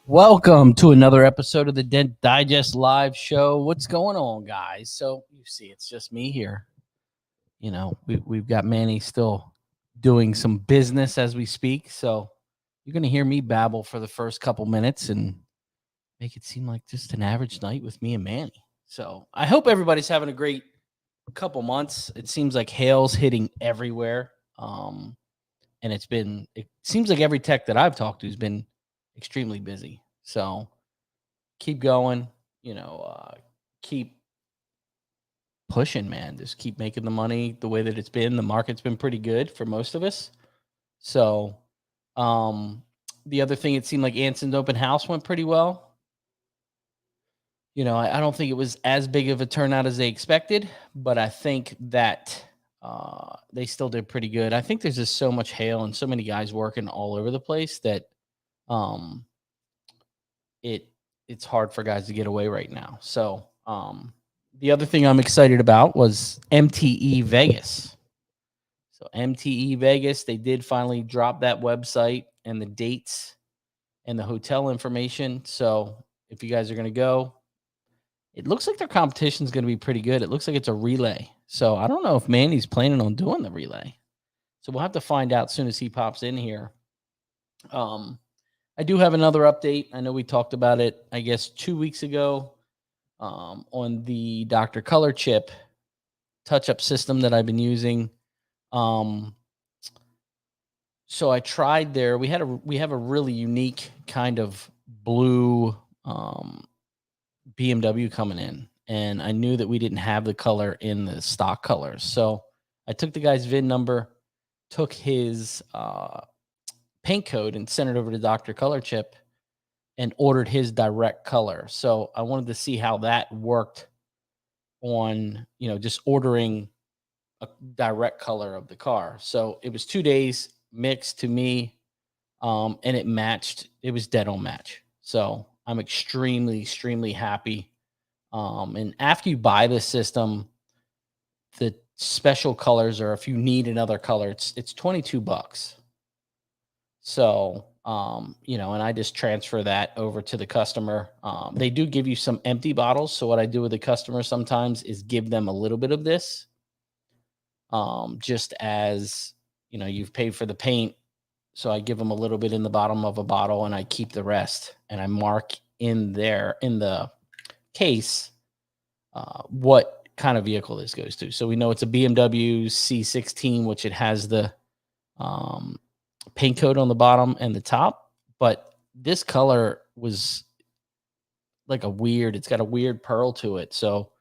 Welcome to another episode of the Dent Digest live show. What's going on, guys? So you see, it's just me here. You know, we've got Manny still doing some business as we speak. So you're going to hear me babble for the first couple minutes and make it seem like just an average night with me and Manny. So I hope everybody's having a great couple months. It seems like hail's hitting everywhere. And it seems like every tech that I've talked to has been extremely busy. So keep going, keep pushing, man. Just keep making the money the way that it's been. The market's been pretty good for most of us. So the other thing, it seemed like Anson's open house went pretty well. You know, I don't think it was as big of a turnout as they expected, but I think that they still did pretty good. I think there's just so much hail and so many guys working all over the place that um, it's hard for guys to get away right now. So the other thing I'm excited about was MTE Vegas. So MTE Vegas, they did finally drop that website and the dates and the hotel information. So if you guys are going to go, it looks like their competition is going to be pretty good. It looks like it's a relay. So I don't know if Manny's planning on doing the relay. So we'll have to find out as soon as he pops in here. I do have another update. I know we talked about it, I guess, 2 weeks ago on the Dr. Color chip touch-up system that I've been using. So I tried there. We have a really unique kind of blue BMW coming in, and I knew that we didn't have the color in the stock colors. So I took the guy's VIN number, took his paint code, and sent it over to Dr. Color Chip and ordered his direct color. So I wanted to see how that worked on, just ordering a direct color of the car. So it was 2 days mixed to me, and it matched. It was dead on match. So I'm extremely, extremely happy. And after you buy this system, the special colors, or if you need another color, it's $22. So, and I just transfer that over to the customer. They do give you some empty bottles. So what I do with the customer sometimes is give them a little bit of this, just as, you've paid for the paint. So I give them a little bit in the bottom of a bottle and I keep the rest, and I mark in there in the case what kind of vehicle this goes to. So we know it's a BMW C16, which it has the paint coat on the bottom and the top, but this color was like it's got a weird pearl to it. So,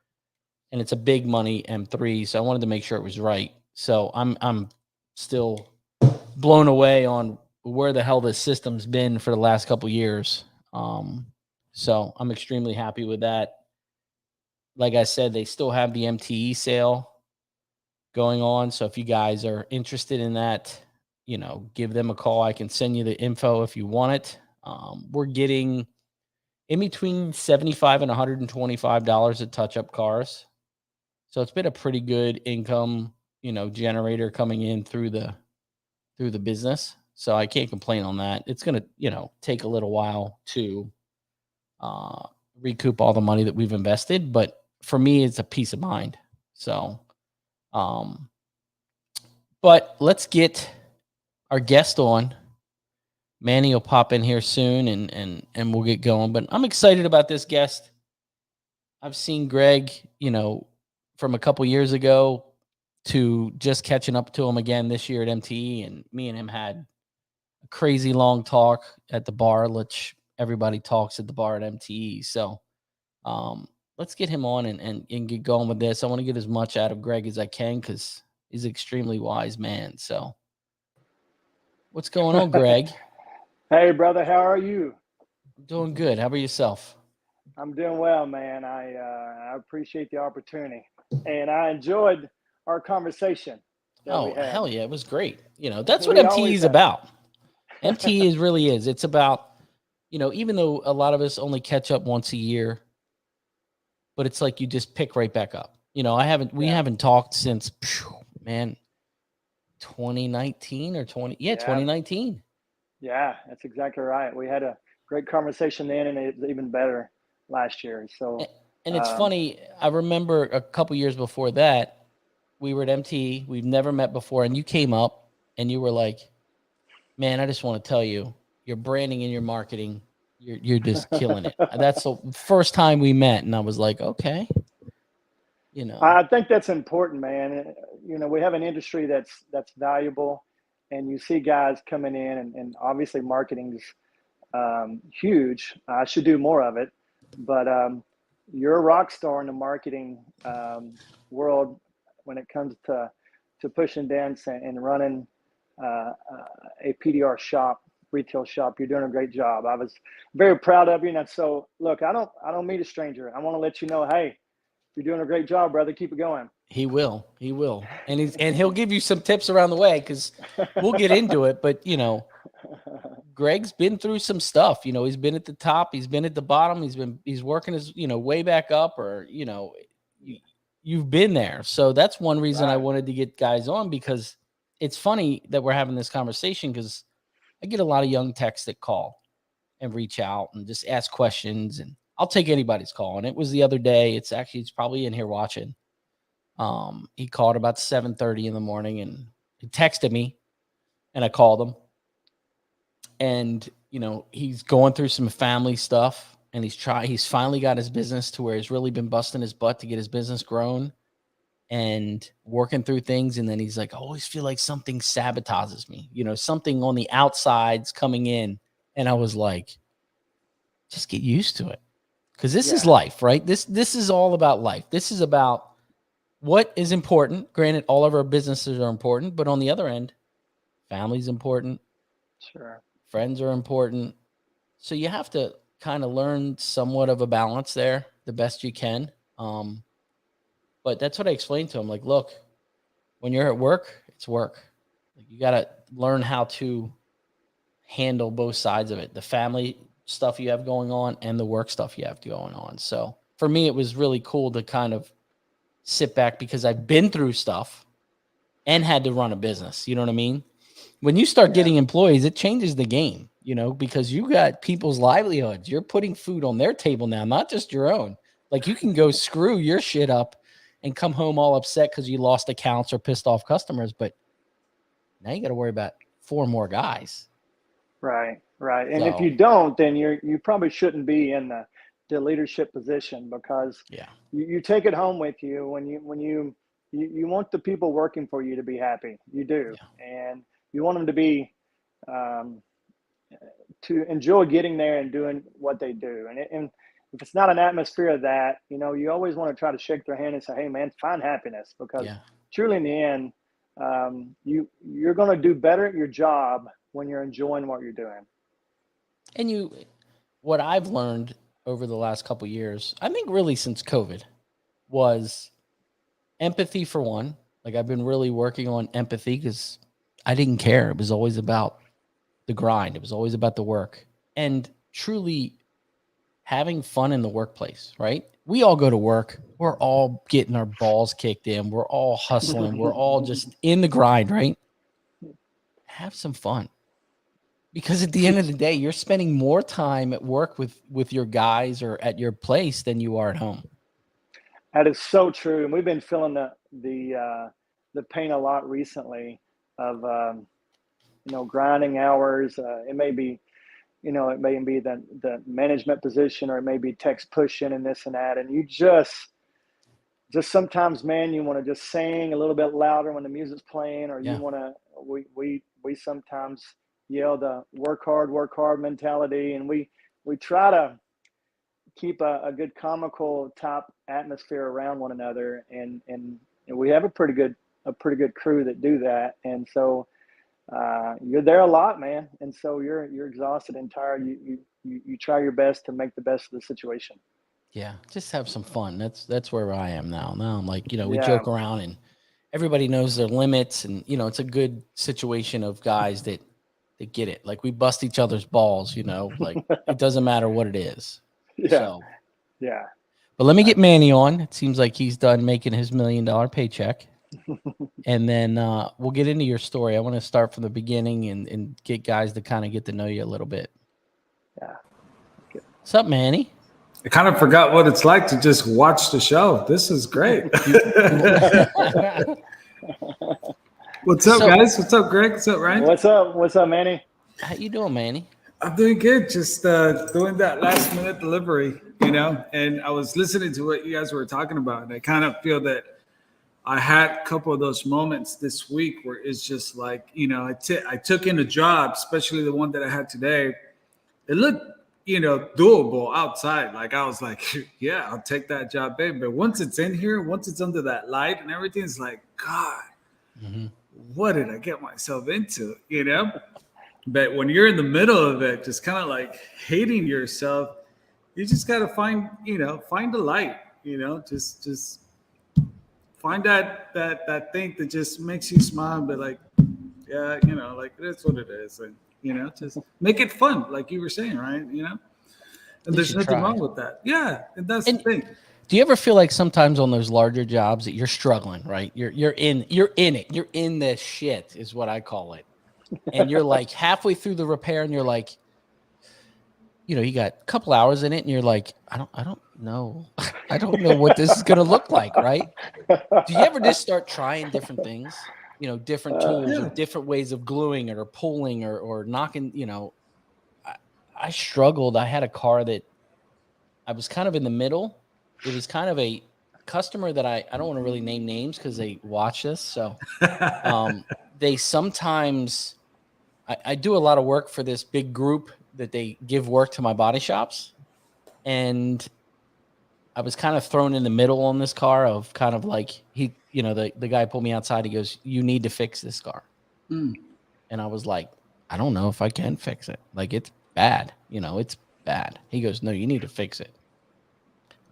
and it's a big money M3. So I wanted to make sure it was right. So I'm still blown away on where the hell this system's been for the last couple years. So I'm extremely happy with that. Like I said, they still have the MTE sale going on. So if you guys are interested in that, give them a call. I can send you the info if you want it. We're getting in between $75 and $125 at touch-up cars. So it's been a pretty good income, generator coming in through the business. So I can't complain on that. It's going to, take a little while to recoup all the money that we've invested, but for me, it's a peace of mind. So, but let's get our guest on. Manny will pop in here soon and we'll get going. But I'm excited about this guest. I've seen Greg, from a couple years ago to just catching up to him again this year at MTE. And me and him had a crazy long talk at the bar, which everybody talks at the bar at MTE. So let's get him on and get going with this. I want to get as much out of Greg as I can because he's an extremely wise man. So what's going on, Greg? Hey, brother, how are you? I'm doing good. How about yourself? I'm doing well, man. I appreciate the opportunity, and I enjoyed our conversation that we had. Hell yeah, it was great. That's what We MTE always is have. about. MTE really is. It's about, even though a lot of us only catch up once a year, but it's like you just pick right back up. We haven't talked since, man, 2019 or 2019. Yeah, that's exactly right. We had a great conversation then, and it's even better last year. So, and it's funny. I remember a couple years before that, we were at MT. We've never met before, and you came up and you were like, "Man, I just want to tell you, your branding and your marketing, you're just killing it." That's the first time we met, and I was like, "Okay." You know, I think that's important, man. You know, we have an industry that's valuable, and you see guys coming in, and obviously marketing's huge. I should do more of it, but you're a rock star in the marketing world when it comes to pushing dents and running a PDR shop, retail shop. You're doing a great job. I was very proud of you, and so look, I don't meet a stranger. I want to let you know, hey, you're doing a great job, brother. Keep it going. He will, and he'll give you some tips around the way, because we'll get into it. But you know, Greg's been through some stuff. You know, he's been at the top, he's been at the bottom, he's working his, you know, way back up, or you know, you've been there. So that's one reason Right. I wanted to get guys on, because it's funny that we're having this conversation, because I get a lot of young techs that call and reach out and just ask questions, and I'll take anybody's call. And it was the other day. It's probably in here watching. He called about 7:30 in the morning, and he texted me, and I called him. And you know, he's going through some family stuff, and he's finally got his business to where he's really been busting his butt to get his business grown and working through things. And then he's like, I always feel like something sabotages me, you know, something on the outside's coming in. And I was like, just get used to it. Because this is life, right? This is all about life. This is about what is important. Granted, all of our businesses are important, but on the other end, family's important. Sure. Friends are important. So you have to kind of learn somewhat of a balance there the best you can. But that's what I explained to him. Like, look, when you're at work, it's work. Like, you got to learn how to handle both sides of it. The family stuff you have going on and the work stuff you have going on. So for me, it was really cool to kind of sit back, because I've been through stuff and had to run a business. You know what I mean? When you start getting employees, it changes the game, you know, because you got people's livelihoods. You're putting food on their table now, not just your own. Like, you can go screw your shit up and come home all upset because you lost accounts or pissed off customers. But now you got to worry about 4 more guys. Right. And if you don't, then you probably shouldn't be in the leadership position, because you take it home with you when you want the people working for you to be happy. You do. And you want them to be to enjoy getting there and doing what they do. And if it's not an atmosphere of that, you know, you always want to try to shake their hand and say, hey, man, find happiness, because truly in the end, you're going to do better at your job when you're enjoying what you're doing. And what I've learned over the last couple of years, I think really since COVID, was empathy for one. Like, I've been really working on empathy, because I didn't care. It was always about the grind. It was always about the work, and truly having fun in the workplace, right? We all go to work. We're all getting our balls kicked in. We're all hustling. We're all just in the grind, right? Have some fun. Because at the end of the day, you're spending more time at work with your guys or at your place than you are at home. That is so true. And we've been feeling the pain a lot recently of, you know, grinding hours. It may be, you know, it may be the management position, or it may be techs pushing and this and that. And you just sometimes, man, you want to just sing a little bit louder when the music's playing, or you want to, we sometimes yell the work hard mentality. And we try to keep a good comical top atmosphere around one another. And we have a pretty good crew that do that. And so, you're there a lot, man. And so you're exhausted and tired. You try your best to make the best of the situation. Yeah. Just have some fun. That's where I am now. Now I'm like, you know, we joke around and everybody knows their limits, and, you know, it's a good situation of guys that get it. Like, we bust each other's balls, you know, like it doesn't matter what it is. So, but let me get Manny on. It seems like he's done making his $1 million paycheck. And then we'll get into your story. I want to start from the beginning and get guys to kind of get to know you a little bit. Yeah. What's up, Manny? I kind of forgot what it's like to just watch the show. This is great. What's up, guys? What's up, Greg? What's up, Ryan? What's up? What's up, Manny? How you doing, Manny? I'm doing good. Just doing that last minute delivery, and I was listening to what you guys were talking about, and I kind of feel that I had a couple of those moments this week where it's just like, I took in a job, especially the one that I had today. It looked, doable outside. Like I was like, yeah, I'll take that job, babe. But once it's in here, once it's under that light and everything, it's like, God, what did I get myself into, But when you're in the middle of it, just kind of like hating yourself, you just got to find the light, just find that thing that just makes you smile and be like, yeah, like that's what it is. And, just make it fun. Like you were saying, right? And there's nothing wrong with that. Yeah. And that's the thing. Do you ever feel like sometimes on those larger jobs that you're struggling, right? You're in it. You're in this shit is what I call it. And you're like halfway through the repair and you're like, you got a couple hours in it and you're like, I don't know. I don't know what this is going to look like. Right. Do you ever just start trying different things, different tools or different ways of gluing it or pulling or knocking, I struggled. I had a car that I was kind of in the middle. It was kind of a customer that I don't want to really name names because they watch this. So they sometimes, I do a lot of work for this big group that they give work to my body shops. And I was kind of thrown in the middle on this car of kind of like the guy pulled me outside. He goes, you need to fix this car. And I was like, I don't know if I can fix it. Like it's bad, it's bad. He goes, no, you need to fix it.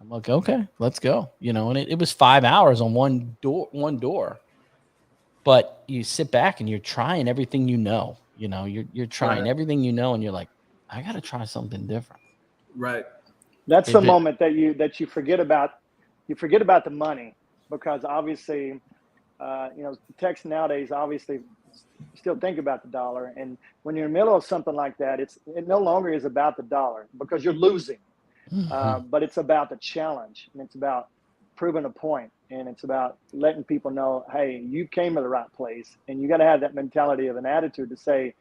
I'm like, okay, let's go. And it was 5 hours on one door. But you sit back and you're trying everything you're trying everything and you're like, I got to try something different. Right. That's the moment that you forget about. You forget about the money because obviously, techs nowadays obviously still think about the dollar. And when you're in the middle of something like that, it no longer is about the dollar because you're losing. But it's about the challenge and it's about proving a point and it's about letting people know, hey, you came to the right place. And you got to have that mentality of an attitude to say,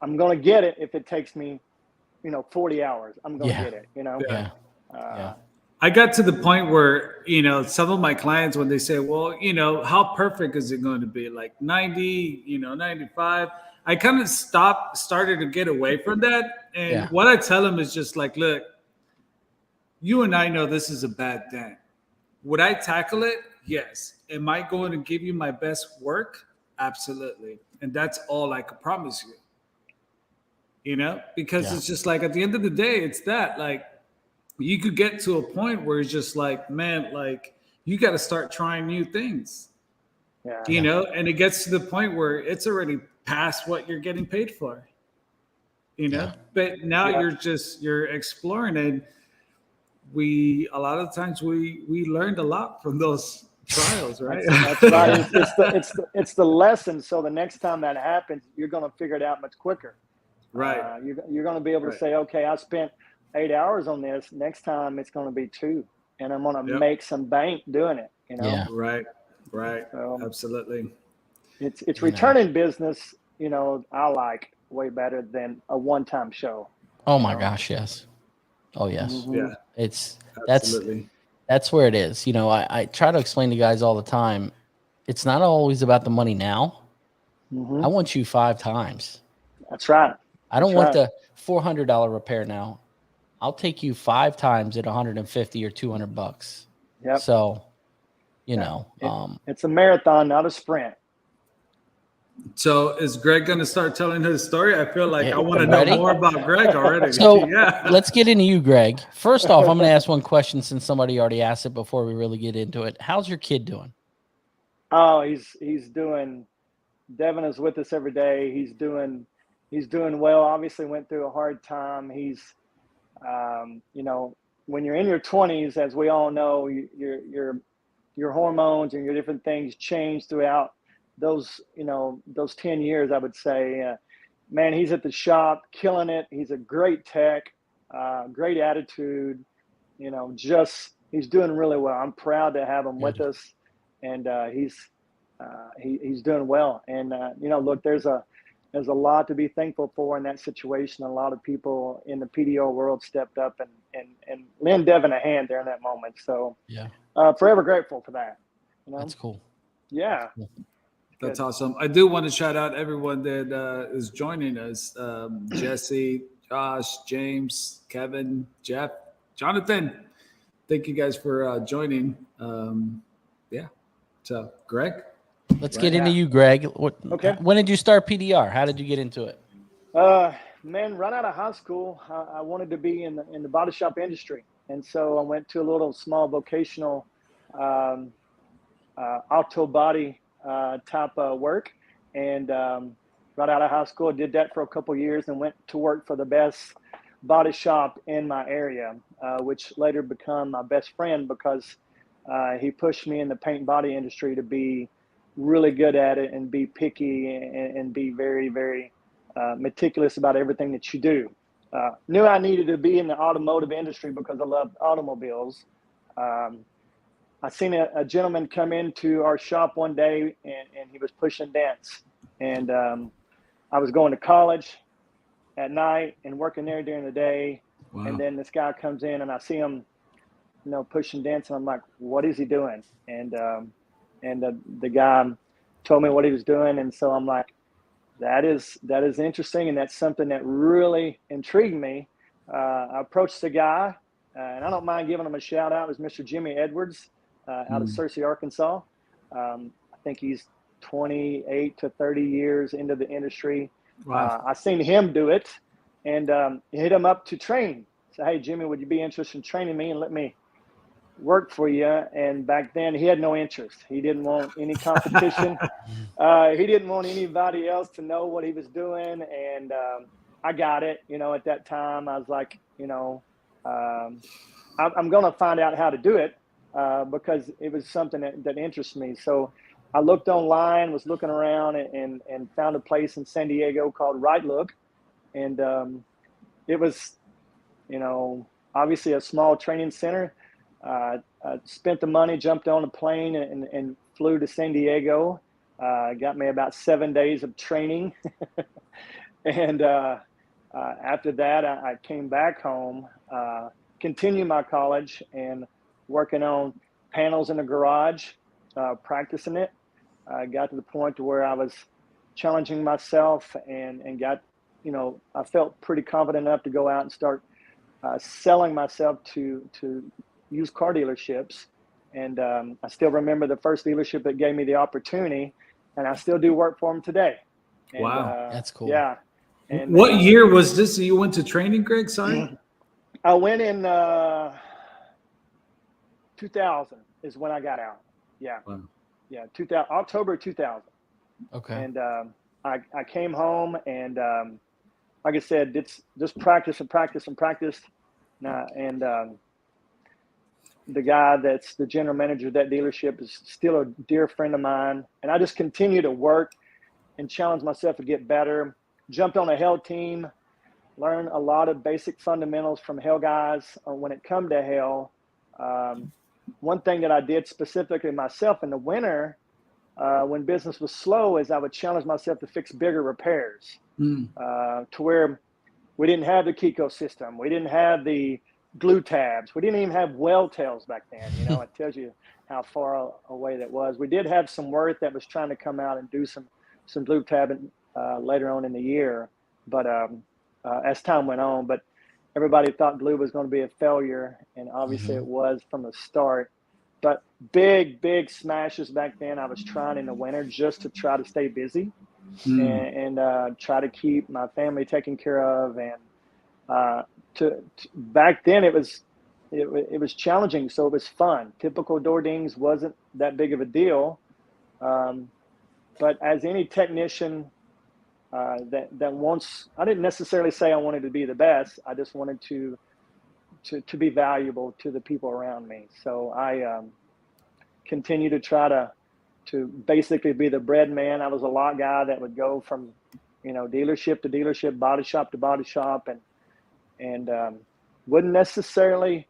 I'm going to get it if it takes me 40 hours. I'm going to get it, I got to the point where, some of my clients, when they say, well, how perfect is it going to be? Like 90, 95. I kind of started to get away from that. And what I tell them is just like, look, you and I know this is a bad dent. Would I tackle it? Yes. Am I going to give you my best work? Absolutely. And that's all I could promise you. Because it's just like at the end of the day, it's that like you could get to a point where it's just like, man, like you got to start trying new things, and it gets to the point where it's already past what you're getting paid for, but now you're exploring and a lot of times we learned a lot from those trials, right? That's right. It's the lesson. So the next time that happens, you're going to figure it out much quicker. Right. You're going to be able to say, okay, I spent 8 hours on this. Next time it's going to be 2, and I'm going to make some bank doing it. Yeah. Right. So, absolutely. It's returning business. I like way better than a one-time show. Oh my gosh, yes. Oh yes. Mm-hmm. Yeah. That's where it is. I try to explain to guys all the time. It's not always about the money now. I want you 5 times. That's right. I don't want the $400 repair now. I'll take you 5 times at $150 or $200. Yep. So, it's a marathon, not a sprint. So is Greg going to start telling his story? I feel like I want to know more about Greg already. So let's get into you, Greg. First off, I'm going to ask one question since somebody already asked it before we really get into it. How's your kid doing? Oh, he's doing. Devin is with us every day. He's doing well. Obviously went through a hard time. He's, when you're in your 20s, as we all know, your hormones and your different things change throughout those 10 years, I would say. Man, he's at the shop killing it. He's a great tech. great attitude. You know, just he's doing really well. I'm proud to have him with us, and he's doing well. And you know, look, there's a lot to be thankful for in that situation. A lot of people in the PDO world stepped up and lend Devin a hand there in that moment. So forever grateful for that. You know? That's cool. Yeah. That's awesome. I do want to shout out everyone that is joining us. Jesse, Josh, James, Kevin, Jeff, Jonathan. Thank you guys for joining. So Greg? Let's get into you, Greg. Okay. When did you start PDR? How did you get into it? Man, right out of high school, I wanted to be in the body shop industry. And so I went to a little small vocational auto body type of work. And right out of high school, did that for a couple of years and went to work for the best body shop in my area, which later became my best friend because he pushed me in the paint body industry to be really good at it and be picky and be very, very meticulous about everything that you do. Knew I needed to be in the automotive industry because I loved automobiles. I seen a gentleman come into our shop one day and he was pushing dents. And I was going to college at night and working there during the day. Wow. And then this guy comes in and I see him, you know, pushing dents, and I'm like, what is he doing? And the guy told me what he was doing. And so I'm like, that is interesting. And that's something that really intrigued me. I approached the guy and I don't mind giving him a shout out. It was Mr. Jimmy Edwards out of Searcy, Arkansas. I think he's 28 to 30 years into the industry. Wow. I seen him do it and hit him up to train. So, hey, Jimmy, would you be interested in training me and let me work for you? And back then he had no interest. He didn't want any competition. He didn't want anybody else to know what he was doing. And I got it. You know, at that time I was like, you know, I'm going to find out how to do it because it was something that interests me. So I looked online, was looking around and found a place in San Diego called Right Look. And it was, you know, obviously a small training center. I spent the money, jumped on a plane and flew to San Diego. Got me about 7 days of training. And after that, I came back home, continued my college and working on panels in the garage, practicing it. I got to the point to where I was challenging myself and got, you know, I felt pretty confident enough to go out and start selling myself to used car dealerships. And I still remember the first dealership that gave me the opportunity, and I still do work for them today. And, wow, that's cool. Yeah. And what year was this that you went to training, Greg? Sorry. I went in 2000 is when I got out. Yeah. Wow. Yeah. October 2000. Okay. And I came home and like I said, it's just practice and practice and practice. And the guy that's the general manager of that dealership is still a dear friend of mine. And I just continue to work and challenge myself to get better. Jumped on a Hell team, learned a lot of basic fundamentals from Hell guys when it come to Hell. One thing that I did specifically myself in the winter when business was slow is I would challenge myself to fix bigger repairs to where we didn't have the Kiko system. We didn't have the glue tabs. We didn't even have well tails back then. You know, it tells you how far away that was. We did have some Worth that was trying to come out and do some glue tabbing later on in the year. But as time went on, but everybody thought glue was going to be a failure. And obviously it was from the start. But big smashes back then. I was trying in the winter just to try to stay busy and try to keep my family taken care of. And back then it was challenging, so it was fun. Typical door dings wasn't that big of a deal, but as any technician that wants, I didn't necessarily say I wanted to be the best. I just wanted to be valuable to the people around me. So I continue to try to basically be the bread man. I was a lot guy that would go from, you know, dealership to dealership, body shop to body shop, and wouldn't necessarily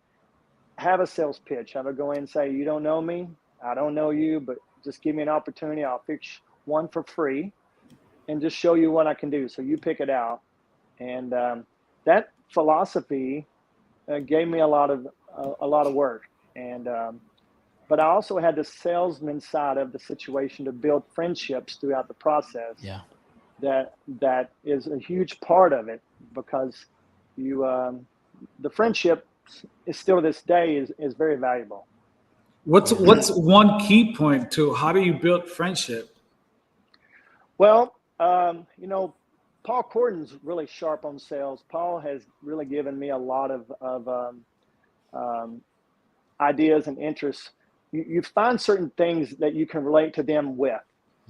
have a sales pitch. I would go in and say, you don't know me, I don't know you, but just give me an opportunity. I'll fix one for free and just show you what I can do. So you pick it out. And that philosophy gave me a lot of work. And but I also had the salesman side of the situation to build friendships throughout the process. Yeah. That is a huge part of it, because you the friendship is still to this day is very valuable. What's one key point to how do you build friendship? Well, you know, Paul Corden's really sharp on sales. Paul has really given me a lot of ideas and interests. You find certain things that you can relate to them with,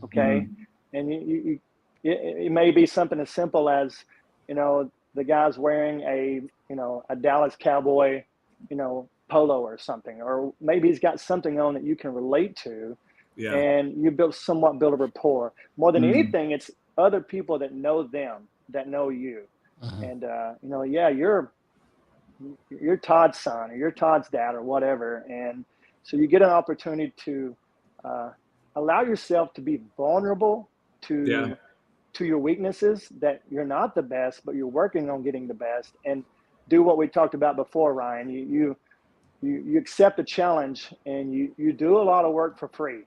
okay? And it may be something as simple as, you know, the guy's wearing a Dallas Cowboy, polo or something, or maybe he's got something on that you can relate to. Yeah. And you somewhat build a rapport. More than anything, it's other people that know them, that know you. And, you're Todd's son, or you're Todd's dad, or whatever. And so you get an opportunity to allow yourself to be vulnerable to your weaknesses, that you're not the best, but you're working on getting the best, and do what we talked about before, Ryan. You accept the challenge, and you do a lot of work for free.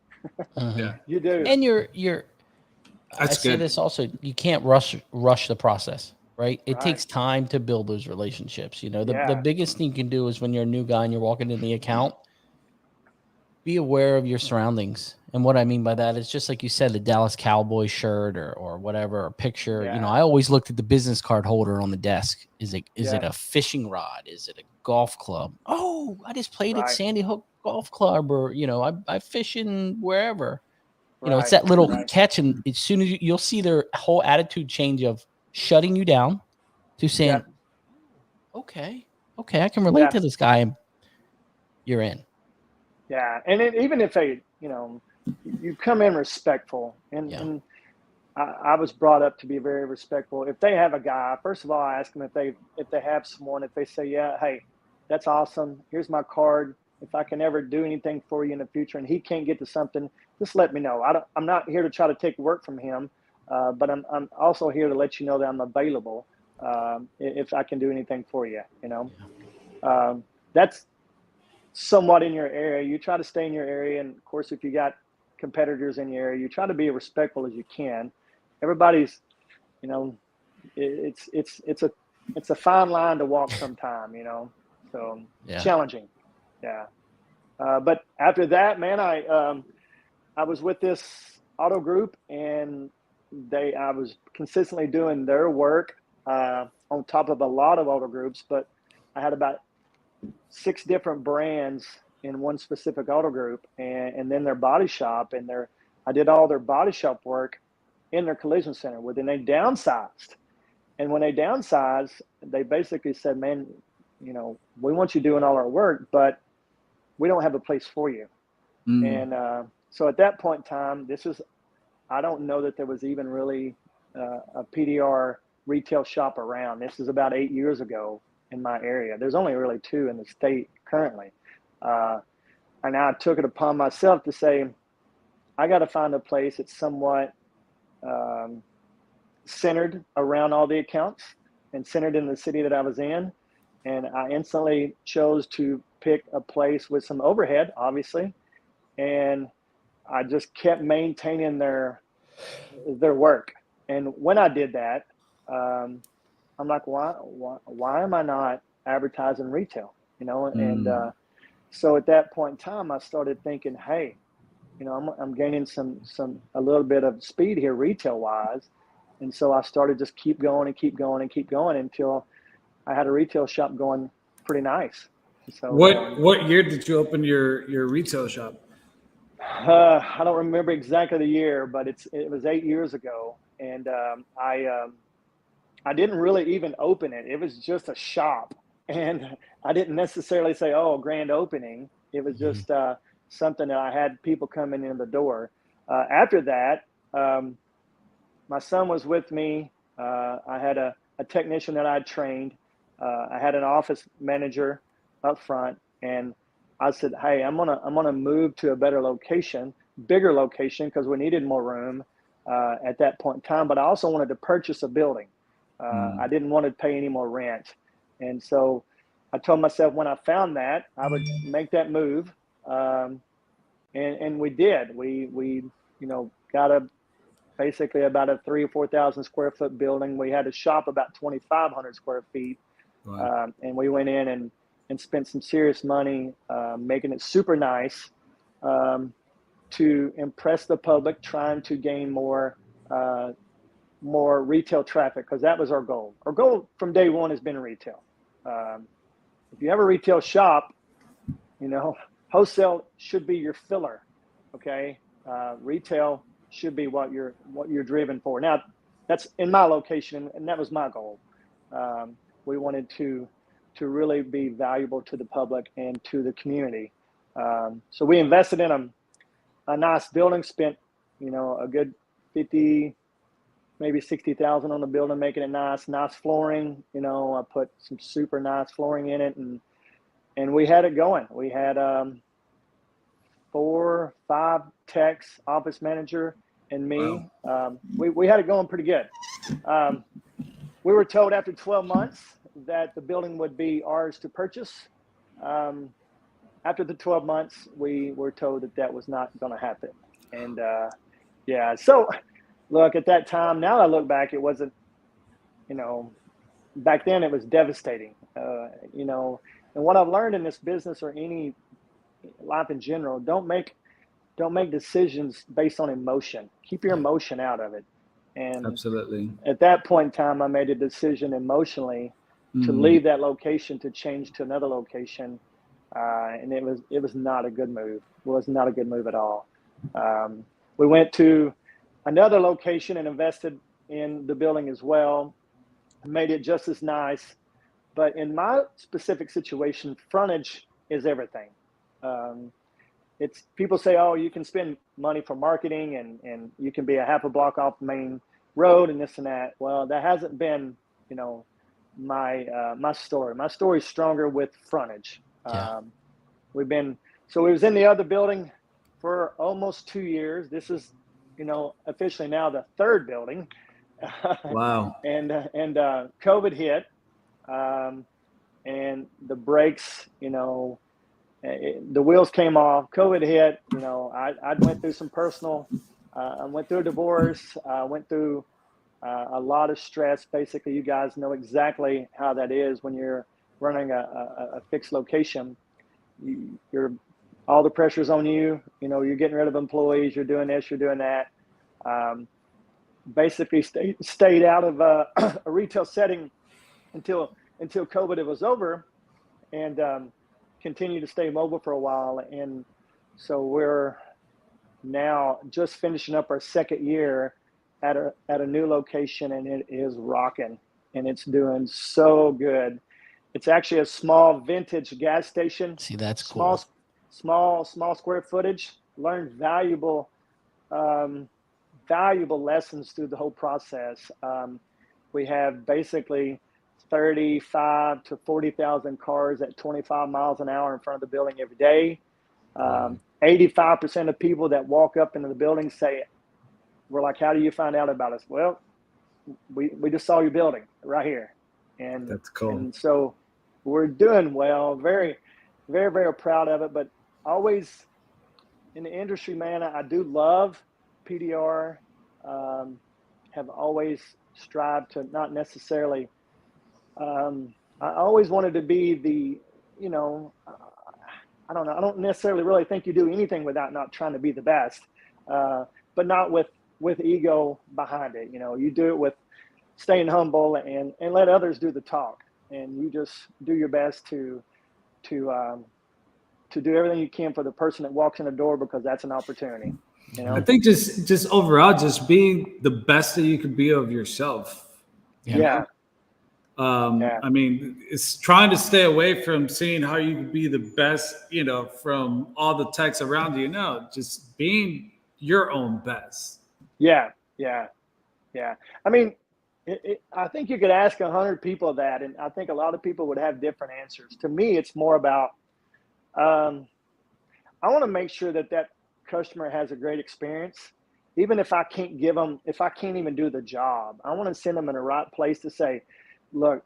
Yeah. You do. And you're I That's say good. this also, you can't rush the process, right? It Right. takes time to build those relationships. The Yeah. biggest thing you can do is, when you're a new guy and you're walking in the account, be aware of your surroundings. And what I mean by that is, just like you said, the Dallas Cowboy shirt or whatever, or picture. Yeah. I always looked at the business card holder on the desk. Is it Yeah. a fishing rod? Is it a golf club? Oh, I just played at Right. Sandy Hook Golf Club, or I fish in wherever. It's Right. that little Right. catch, and as soon as you'll see their whole attitude change of shutting you down to saying, okay, I can relate to this guy, and you're in. Yeah. And even if you come in respectful, and I was brought up to be very respectful. If they have a guy, first of all, I ask them if they have someone. If they say, yeah, hey, that's awesome, here's my card. If I can ever do anything for you in the future, and he can't get to something, just let me know. I'm not here to try to take work from him, but I'm also here to let you know that I'm available if I can do anything for you. That's somewhat in your area. You try to stay in your area, and of course, if you got competitors in your area, you try to be as respectful as you can. Everybody's, it's a fine line to walk sometime, so challenging. Yeah. But after that, man, I was with this auto group, and I was consistently doing their work on top of a lot of auto groups, but I had about 6 different brands in one specific auto group, and then their body shop, and I did all their body shop work in their collision center. Well, then they downsized. And when they downsized, they basically said, man, we want you doing all our work, but we don't have a place for you. And so at that point in time, I don't know that there was even really a PDR retail shop around. This is about 8 years ago in my area. There's only really 2 in the state currently. And I took it upon myself to say, I got to find a place that's somewhat centered around all the accounts and centered in the city that I was in. And I instantly chose to pick a place with some overhead, obviously. And I just kept maintaining their work. And when I did that, I'm like, why am I not advertising retail? And so at that point in time, I started thinking, hey, I'm gaining a little bit of speed here retail wise. And so I started just keep going until I had a retail shop going pretty nice. So what year did you open your retail shop? I don't remember exactly the year, but it was 8 years ago. And I didn't really even open it. It was just a shop. And I didn't necessarily say, oh, grand opening. It was just something that I had people coming in the door. After that, my son was with me. I had a technician that I trained. I had an office manager up front, and I said, "Hey, I'm gonna move to a better location, bigger location, because we needed more room at that point in time. But I also wanted to purchase a building. I didn't want to pay any more rent, and so I told myself when I found that I would make that move, and we did. We got basically about a 3,000 or 4,000 square foot building. We had a shop about 2,500 square feet, and we went in and spent some serious money making it super nice to impress the public, trying to gain more retail traffic, because that was our goal. Our goal from day one has been retail. If you have a retail shop, wholesale should be your filler. Okay, retail should be what you're driven for. Now, that's in my location, and that was my goal. We wanted to really be valuable to the public and to the community. So we invested in a nice building, spent a good 50, maybe 60,000 on the building, making it nice flooring. I put some super nice flooring in it, and we had it going. We had 4, 5 techs, office manager, and me. Wow. We had it going pretty good. We were told after 12 months that the building would be ours to purchase. After the 12 months, we were told that was not going to happen. And so look, at that time, now I look back, it wasn't, back then it was devastating. And what I've learned in this business, or any life in general, don't make decisions based on emotion. Keep your emotion out of it. And absolutely, at that point in time, I made a decision emotionally to leave that location, to change to another location. And it was not a good move. It was not a good move at all. We went to another location and invested in the building as well, made it just as nice. But in my specific situation, frontage is everything. It's people say, oh, you can spend money for marketing and you can be a half a block off the main road and this and that. Well, that hasn't been, my story. My story is stronger with frontage. Yeah. We was in the other building for almost 2 years. This is, officially now the third building. Wow. and COVID hit, and the brakes, the wheels came off. COVID hit. I went through some personal. I went through a divorce. I went through a lot of stress. Basically, you guys know exactly how that is when you're running a fixed location. You're all the pressure's on you. You're getting rid of employees. You're doing this. You're doing that. Basically, stayed out of a retail setting until COVID was over, and continued to stay mobile for a while. And so we're now just finishing up our second year at a new location, and it is rocking, and it's doing so good. It's actually a small vintage gas station. See, that's cool. Small square footage. Learned valuable lessons through the whole process. We have basically 35 to 40,000 cars at 25 miles an hour in front of the building every day. 85% of people that walk up into the building say, we're like, how do you find out about us? Well, we just saw your building right here. And that's cool. And so we're doing well, very, very, very proud of it. But always in the industry, man, I do love PDR. Have always strived to not necessarily, I always wanted to be the, I don't know. I don't necessarily really think you do anything without not trying to be the best, but not with ego behind it. You do it with staying humble and let others do the talk, and you just do your best to do everything you can for the person that walks in the door, because that's an opportunity. I think just overall, just being the best that you could be of yourself. Yeah. I mean, it's trying to stay away from seeing how you can be the best, from all the techs around you. No, just being your own best. Yeah. I mean, I think you could ask 100 people that, and I think a lot of people would have different answers. To me, it's more about I want to make sure that customer has a great experience, even if I can't if I can't even do the job. I want to send them in the right place to say, look,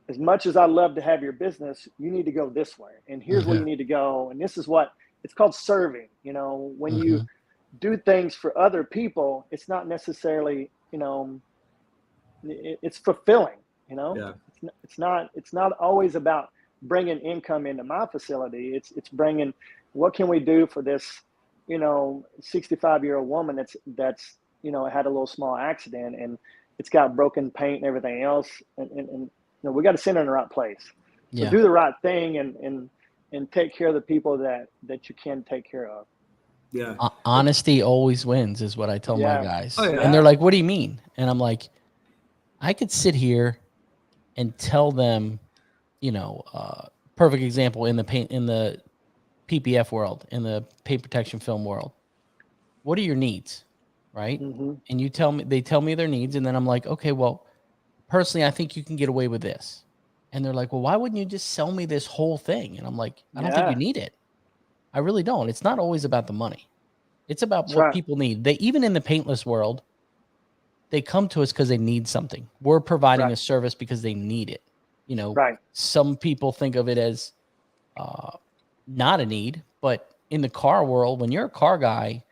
as much as I love to have your business, you need to go this way, and here's where you need to go, and this is what it's called serving. You know, when you do things for other people, it's not necessarily, you know, it's fulfilling. You know, it's not always about bringing income into my facility. It's bringing, what can we do for this, you know, 65-year-old woman that's you know, had a little small accident and it's got broken paint and everything else, and you know, we got to send her in the right place. So do the right thing and take care of the people that you can take care of. Yeah. Honesty always wins is what I tell my guys. Oh, yeah. And they're like, what do you mean? And I'm like, I could sit here and tell them, you know, perfect example in the PPF world, in the paint protection film world. What are your needs? Right. And they tell me their needs. And then I'm like, okay, well, personally, I think you can get away with this. And they're like, well, why wouldn't you just sell me this whole thing? And I'm like, I don't think you need it. I really don't. It's not always about the money. It's about what people need. They, even in the paintless world, they come to us because they need something. We're providing a service because they need it. You know, some people think of it as not a need, but in the car world, when you're a car guy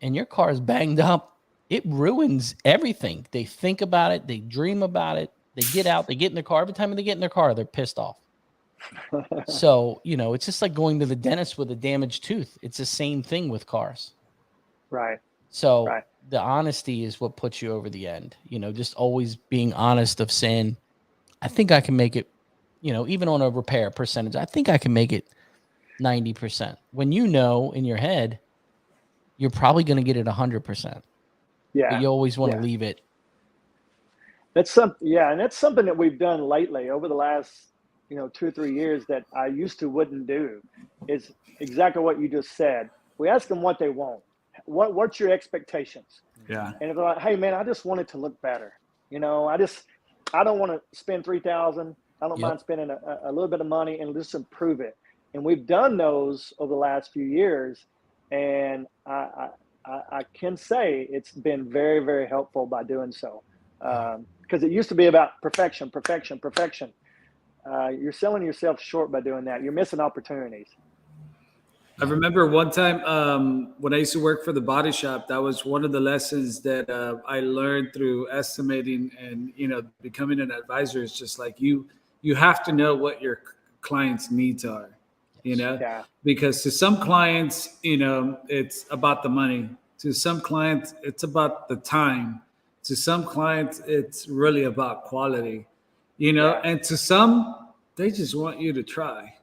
and your car is banged up, it ruins everything. They think about it. They dream about it. They get out, they get in their car. Every time they get in their car, they're pissed off. So, you know, it's just like going to the dentist with a damaged tooth. It's the same thing with cars. Right. So the honesty is what puts you over the end, you know, just always being honest of saying, I think I can make it, you know, even on a repair percentage, I think I can make it 90%. When you know in your head, you're probably going to get it 100%. Yeah. But you always want to leave it. That's and that's something that we've done lately over the last, you know, 2 or 3 years that I used to wouldn't do, is exactly what you just said. We ask them what they want. What's your expectations? Yeah. And if they're like, hey man, I just want it to look better. You know, I don't want to spend $3,000. I don't mind spending a little bit of money and just improve it. And we've done those over the last few years, and I can say it's been very, very helpful by doing so. Because it used to be about perfection. You're selling yourself short by doing that. You're missing opportunities. I remember one time when I used to work for the body shop, that was one of the lessons that I learned through estimating and, you know, becoming an advisor. Is just like you have to know what your clients' needs are, you know, because to some clients, you know, it's about the money. To some clients, it's about the time. To some clients, it's really about quality, you know, and to some, they just want you to try.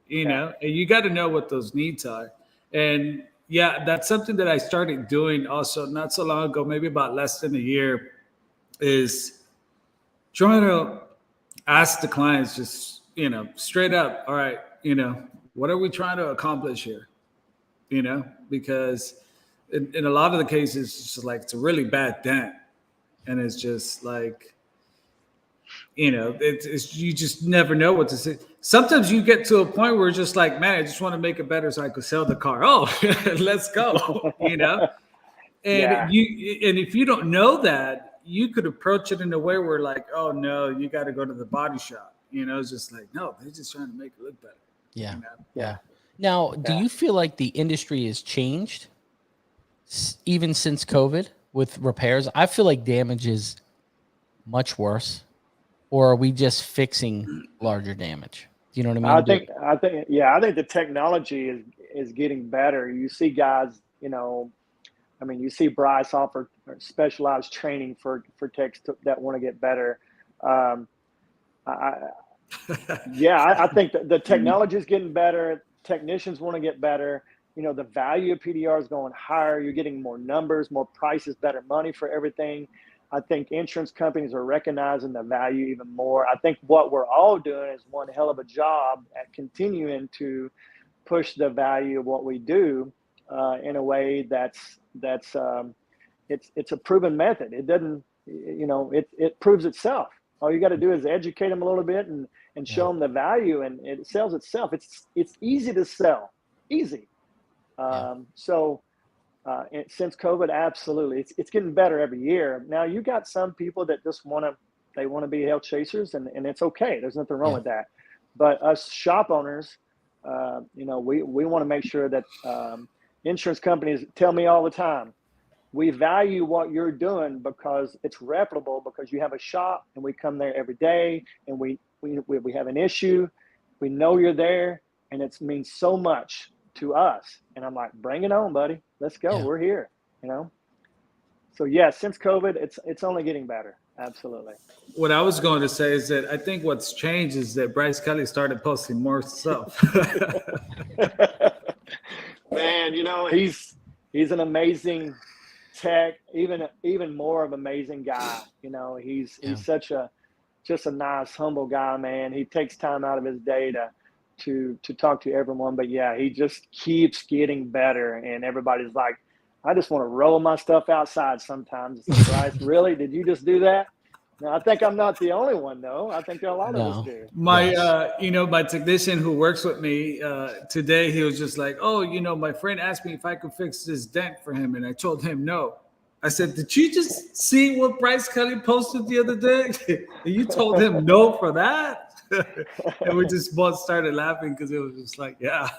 You know, and you got to know what those needs are. And that's something that I started doing also not so long ago, maybe about less than a year, is trying to ask the clients just, you know, straight up, all right, you know, what are we trying to accomplish here? You know, because in a lot of the cases, it's just like, it's a really bad dent. And it's just like, you know, it's you just never know what to say. Sometimes you get to a point where it's just like, man, I just want to make it better so I could sell the car. Oh, let's go, you know? And and if you don't know that, you could approach it in a way where like, oh no, you got to go to the body shop. You know, it's just like, no, they're just trying to make it look better. Yeah. You know? Now, do you feel like the industry has changed even since COVID with repairs? I feel like damage is much worse, or are we just fixing larger damage? Do you know what I mean? I think the technology is getting better. You see guys, you know, I mean, you see Bryce offer specialized training for techs that want to get better. I think the technology is getting better. Technicians want to get better. You know, the value of PDR is going higher. You're getting more numbers, more prices, better money for everything. I think insurance companies are recognizing the value even more. I think what we're all doing is one hell of a job at continuing to push the value of what we do in a way that's it's a proven method. It doesn't, it proves itself. All you got to do is educate them a little bit and show them the value, and it sells itself. It's easy to sell, easy. Since COVID, absolutely, it's getting better every year. Now you got some people that just want to be health chasers, and it's okay. There's nothing wrong with that. But us shop owners, we want to make sure that insurance companies tell me all the time, we value what you're doing because it's reputable, because you have a shop and we come there every day, and we have an issue, we know you're there, and it means so much to us. And I'm like, bring it on, buddy. Let's go. We're here, So since COVID, it's only getting better. Absolutely. What I was going to say is that I think what's changed is that Bryce Kelly started posting more stuff. Man, he's an amazing tech, even more of an amazing guy. He's such just a nice, humble guy, man. He takes time out of his day to talk to everyone. But he just keeps getting better, and everybody's like, I just want to roll my stuff outside sometimes. It's like, Bryce, really? Did you just do that? No, I think I'm not the only one, though. I think a lot of us do. My technician who works with me today, he was just like, my friend asked me if I could fix this dent for him, and I told him no. I said, did you just see what Bryce Kelly posted the other day? And you told him no for that? And we just both started laughing because it was just like, Yeah,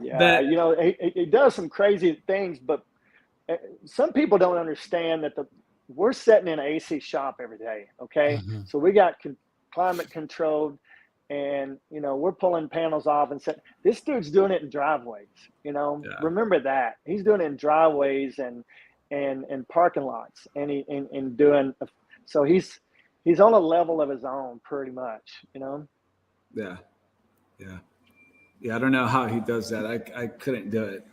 it does some crazy things, but some people don't understand that we're sitting in an AC shop every day, okay? Mm-hmm. So we got climate controlled, and, we're pulling panels off and set. This dude's doing it in driveways, Remember that. He's doing it in driveways and parking lots, and doing, so he's on a level of his own pretty much, Yeah. I don't know how he does that. I couldn't do it.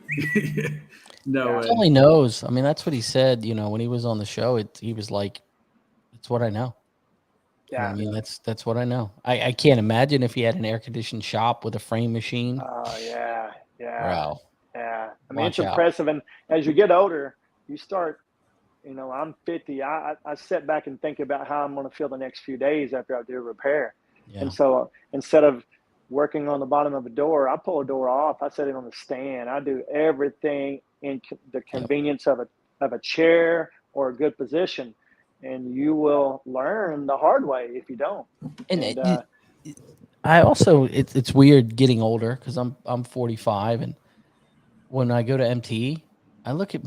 No way. He only knows. I mean, that's what he said, when he was on the show. He was like, it's what I know. Yeah. I mean, that's what I know. I can't imagine if he had an air conditioned shop with a frame machine. Oh, yeah. Wow. Yeah. I mean, it's impressive. And as you get older, you start, I'm 50. I sit back and think about how I'm going to feel the next few days after I do a repair. Yeah. And so instead of working on the bottom of a door, I pull a door off. I set it on the stand. I do everything in the convenience of a chair or a good position. And you will learn the hard way if you don't. And I also, it's weird getting older because I'm 45, and when I go to MT, I look at,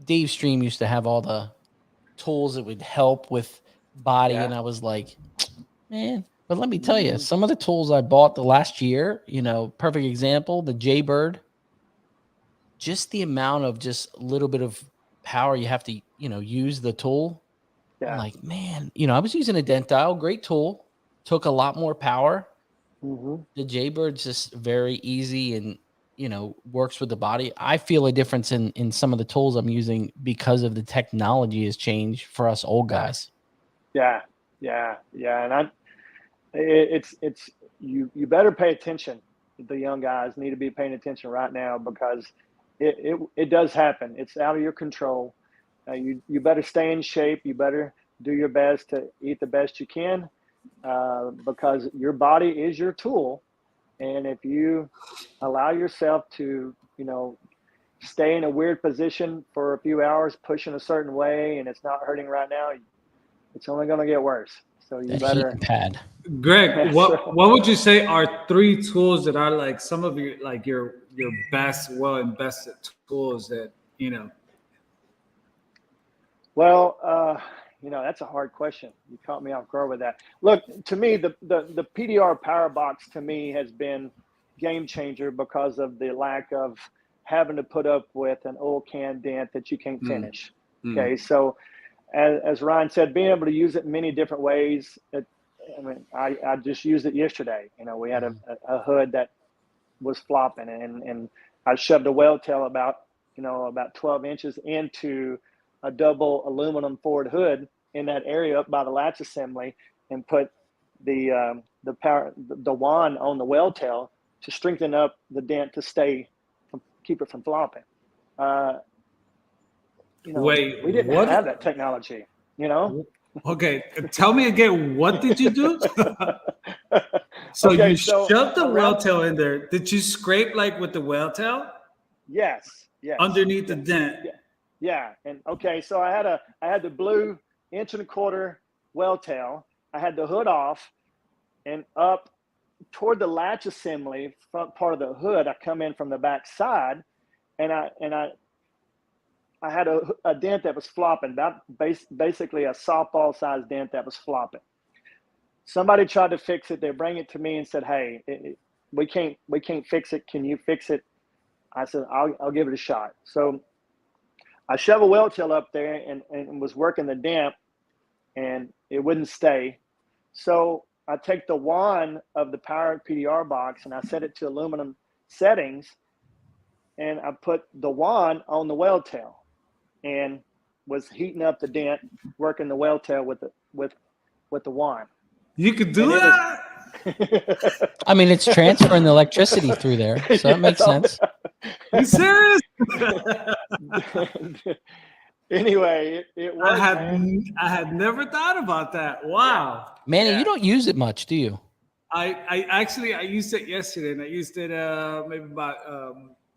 Dave Stream used to have all the tools that would help with body, and I was like, man. But let me tell you, some of the tools I bought the last year, perfect example, the Jaybird, just the amount of just a little bit of power you have to, use the tool. Yeah. I'm like, man, I was using a dent dial, great tool, took a lot more power. Mm-hmm. The Jaybird's just very easy and, works with the body. I feel a difference in some of the tools I'm using because of the technology has changed for us old guys. Yeah. And it's you better pay attention. The young guys need to be paying attention right now, because it does happen. It's out of your control. You better stay in shape. You better do your best to eat the best you can, because your body is your tool. And if you allow yourself to, stay in a weird position for a few hours, pushing a certain way, and it's not hurting right now, it's only going to get worse. So you better. Pad. Greg, what would you say are 3 tools that are like some of your your best, well invested tools that Well, that's a hard question. You caught me off guard with that. Look, to me, the PDR Power Box to me has been game changer because of the lack of having to put up with an oil can dent that you can't finish. Okay, so as Ryan said, being able to use it in many different ways. I just used it yesterday. We had a hood that was flopping, and I shoved a weld tail about 12 inches into a double aluminum Ford hood in that area up by the latch assembly, and put the wand on the weld tail to strengthen up the dent to keep it from flopping. Wait, we didn't what? have that technology, Okay, tell me again. What did you do? So Okay, you so shoved the whale around, tail in there. Did you scrape like with the whale tail yes, underneath the dent? yeah. And okay, so I had the blue 1.25 inch whale tail. I had the hood off, and up toward the latch assembly, front part of the hood, I come in from the back side, and I had a dent that was flopping, basically a softball sized dent that was flopping. Somebody tried to fix it. They bring it to me and said, "Hey, we can't fix it. Can you fix it?" I said, "I'll give it a shot." So I shove a whale tail up there and was working the dent, and it wouldn't stay. So I take the wand of the power PDR box and I set it to aluminum settings, and I put the wand on the whale tail and was heating up the dent, working the whale tail with the wand. You could do And that? I mean, it's transferring the electricity through there, so that makes sense. You serious? Anyway, it worked, man. I had never thought about that. Wow. Manny, Yeah. you don't use it much, do you? I used it yesterday, and I used it maybe about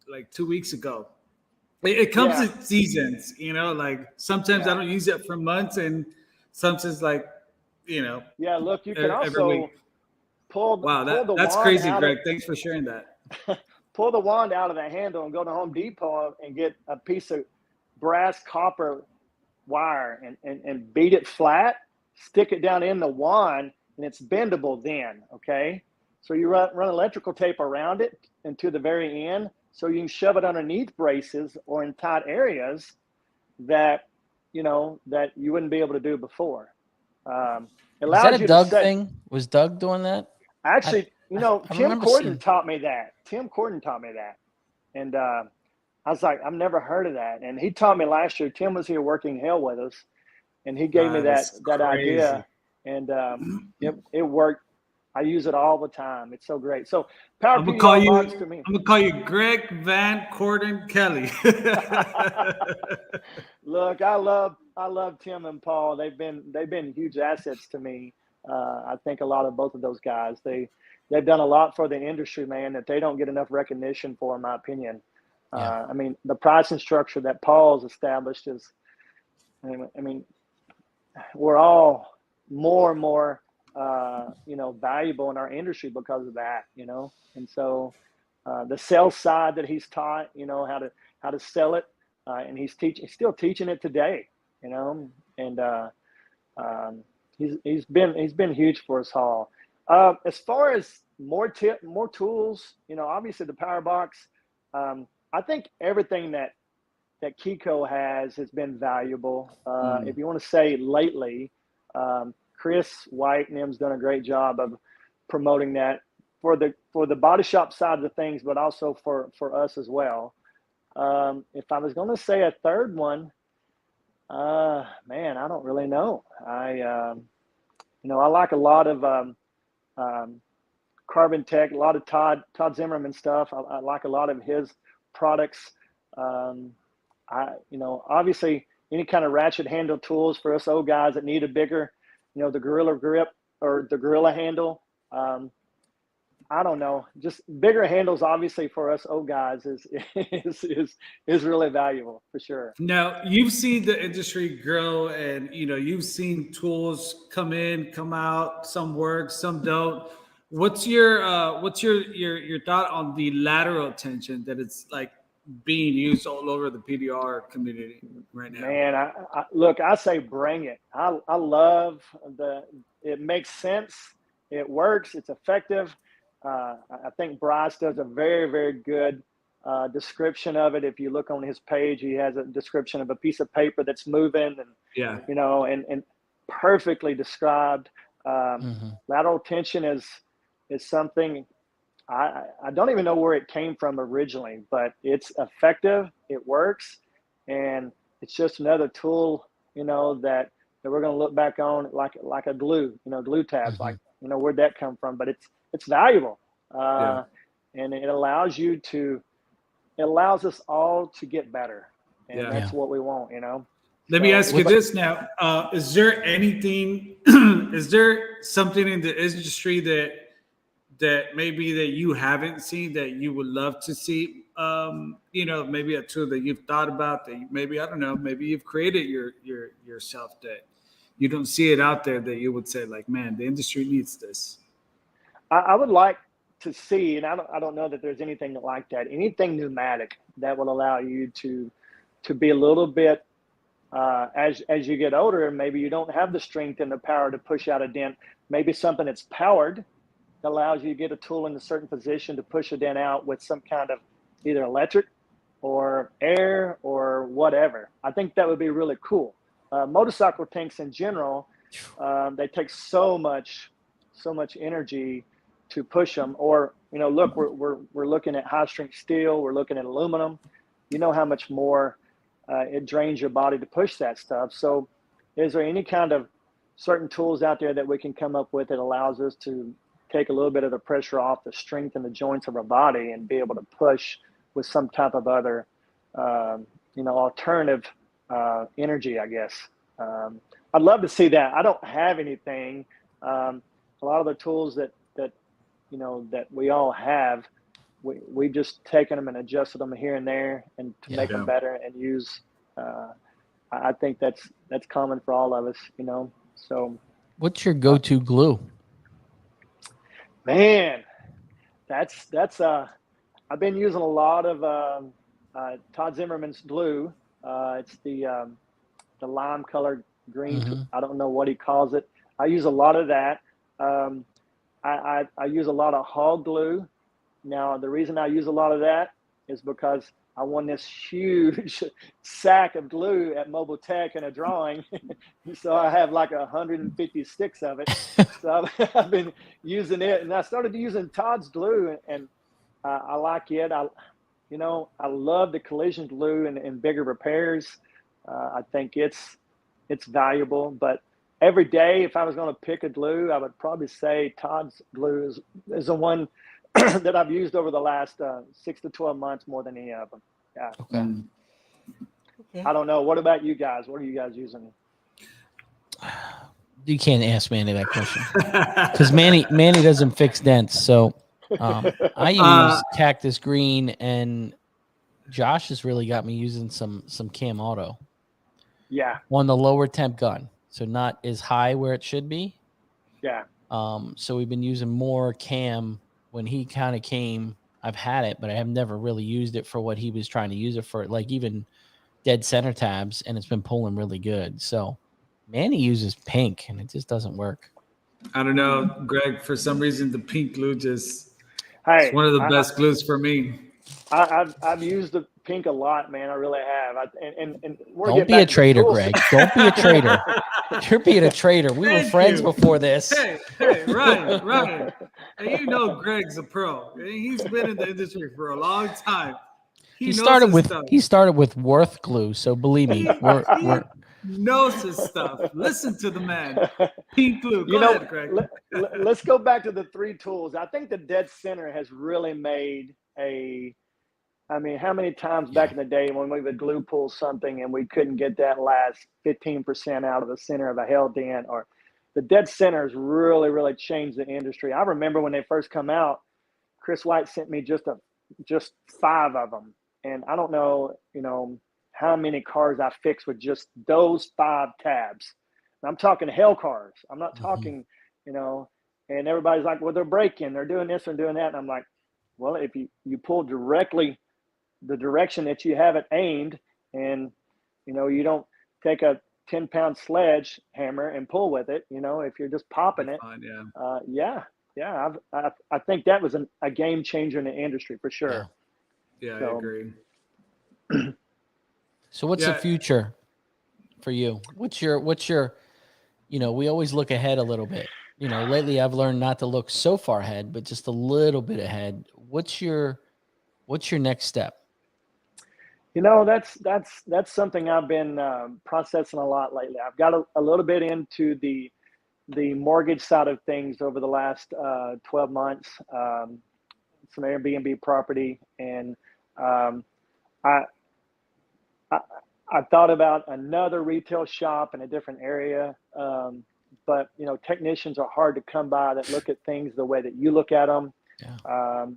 like 2 weeks ago. It comes Yeah. in seasons, like sometimes I don't use it for months, and sometimes like, Yeah, look, you can every also week. pull Wow, the that's wand crazy, out Greg. Thanks for sharing that. pull the wand out of the handle and go to Home Depot and get a piece of brass copper wire and beat it flat, stick it down in the wand, and it's bendable then, okay? So you run electrical tape around it and to the very end, so you can shove it underneath braces or in tight areas that, that you wouldn't be able to do before. It Is that allows a you to Doug set. thing? Was Doug doing that? Actually, I Tim remember Corden seeing- taught me that. Tim Corden taught me that. And I was like, I've never heard of that. And he taught me last year. Tim was here working hell with us, and he gave me that is idea, crazy. and it worked. I use it all the time. It's so great. So Power I'm gonna PDR box to me. I'm gonna call you Greg Van Corden Kelly. Look, I love Tim and Paul. They've been huge assets to me. I think a lot of both of those guys. They've done a lot for the industry, man, that they don't get enough recognition for, in my opinion. Yeah. I mean, the pricing structure that Paul's established is, I mean, we're all more and more, valuable in our industry because of that, And so, the sales side that he's taught, how to sell it, and he's still teaching it today, and he's been huge for us all. As far as more tools, obviously the Power Box. I think everything that Kiko has been valuable. If you want to say lately, Chris White and him's done a great job of promoting that for the body shop side of the things, but also for us as well. If I was going to say a third one, man, I don't really know. I like a lot of Carbon Tech, a lot of Todd Zimmerman stuff. I like a lot of his products. Obviously any kind of ratchet handle tools for us old guys that need a bigger, the Gorilla Grip or the Gorilla handle. I don't know, just bigger handles, obviously for us old guys is really valuable for sure. Now you've seen the industry grow, and you've seen tools come in, come out. Some work, some don't. What's your thought on the lateral tension that it's like being used all over the PDR community right now? Man, I look, I say bring it. I love it makes sense. It works. It's effective. I think Bryce does a very, very good description of it. If you look on his page, he has a description of a piece of paper that's moving, and and perfectly described. Lateral tension is something I don't even know where it came from originally, but it's effective. It works, and it's just another tool, that we're going to look back on like a glue, glue tabs, like where'd that come from? But it's valuable, and it allows us all to get better. And Yeah. that's what we want, you know. Let me So- ask you this now. Is there anything, is there something in the industry that maybe that you haven't seen that you would love to see? You know, maybe a tool that you've thought about that maybe, I don't know, maybe you've created yourself that you don't see it out there that you would say like, man, the industry needs this. I would like to see, and I don't know that there's anything like that, anything pneumatic that will allow you to be a little bit, as you get older, and maybe you don't have the strength and the power to push out a dent, maybe something that's powered that allows you to get a tool in a certain position to push a dent out with some kind of either electric or air or whatever. I think that would be really cool. Motorcycle tanks in general, they take so much energy to push them. Or, you know, look, we're looking at high strength steel, we're looking at aluminum. You know how much more it drains your body to push that stuff. So is there any kind of certain tools out there that we can come up with that allows us to take a little bit of the pressure off the strength and the joints of our body and be able to push with some type of other, you know, alternative energy, I guess. I'd love to see that. I don't have anything. A lot of the tools that you know, that we all have, we've just taken them and adjusted them here and there and to make them better and use. I think that's common for all of us, you know. So What's your go-to glue? man, that's I've been using a lot of Todd Zimmerman's glue. It's the lime colored green. Mm-hmm. I don't know what he calls it. I use a lot of that. I use a lot of hog glue. Now, the reason I use a lot of that is because I won this huge sack of glue at Mobile Tech in a drawing. So I have like 150 sticks of it. So I've been using it, and I started using Todd's glue, and I like it. You know, I love the collision glue in bigger repairs. I think it's valuable, but every day, if I was going to pick a glue, I would probably say Todd's glue is the one that I've used over the last 6 to 12 months more than any of them. Yeah. Okay. I don't know. What about you guys? What are you guys using? You can't ask Manny that question because Manny doesn't fix dents. So I use Cactus Green, and Josh has really got me using some Cam Auto. Yeah. On the lower temp gun, so not as high where it should be. Yeah. So we've been using more Cam. When he kind of came, I've had it, but I have never really used it for what he was trying to use it for, like even dead center tabs, and it's been pulling really good. So Manny uses pink, and it just doesn't work. I don't know, Greg, for some reason, the pink glue it's one of the best glues for me. I've used the pink a lot, man. I really have. And don't be a traitor, Greg. Don't be a traitor. You're being a traitor. We were friends before this. Hey, Ryan. And you know Greg's a pro. He's been in the industry for a long time. He started with Worth glue, so believe me, we're knows his stuff. Listen to the man. Pink glue. Go ahead, Greg. Let's go back to the three tools. I think the dead center has really made I mean, how many times back in the day when we would glue pull something and we couldn't get that last 15% out of the center of a held dent, or the dead center has really, really changed the industry. I remember when they first come out, Chris White sent me just 5 of them. And I don't know, you know, how many cars I fixed with just those 5 tabs. And I'm talking hell cars. I'm not talking, you know, and everybody's like, well, they're breaking, they're doing this and doing that. And I'm like, well, if you pull directly the direction that you have it aimed, and, you know, you don't take a 10-pound sledgehammer and pull with it, you know, if you're just popping it. I think that was a game changer in the industry for sure. Yeah, I agree. So what's the future for you? What's your, you know, we always look ahead a little bit. You know, lately I've learned not to look so far ahead, but just a little bit ahead. What's your next step? You know, that's something I've been processing a lot lately. I've got a little bit into the mortgage side of things over the last 12 months, some Airbnb property, and I thought about another retail shop in a different area. But, you know, technicians are hard to come by that look at things the way that you look at them. Yeah.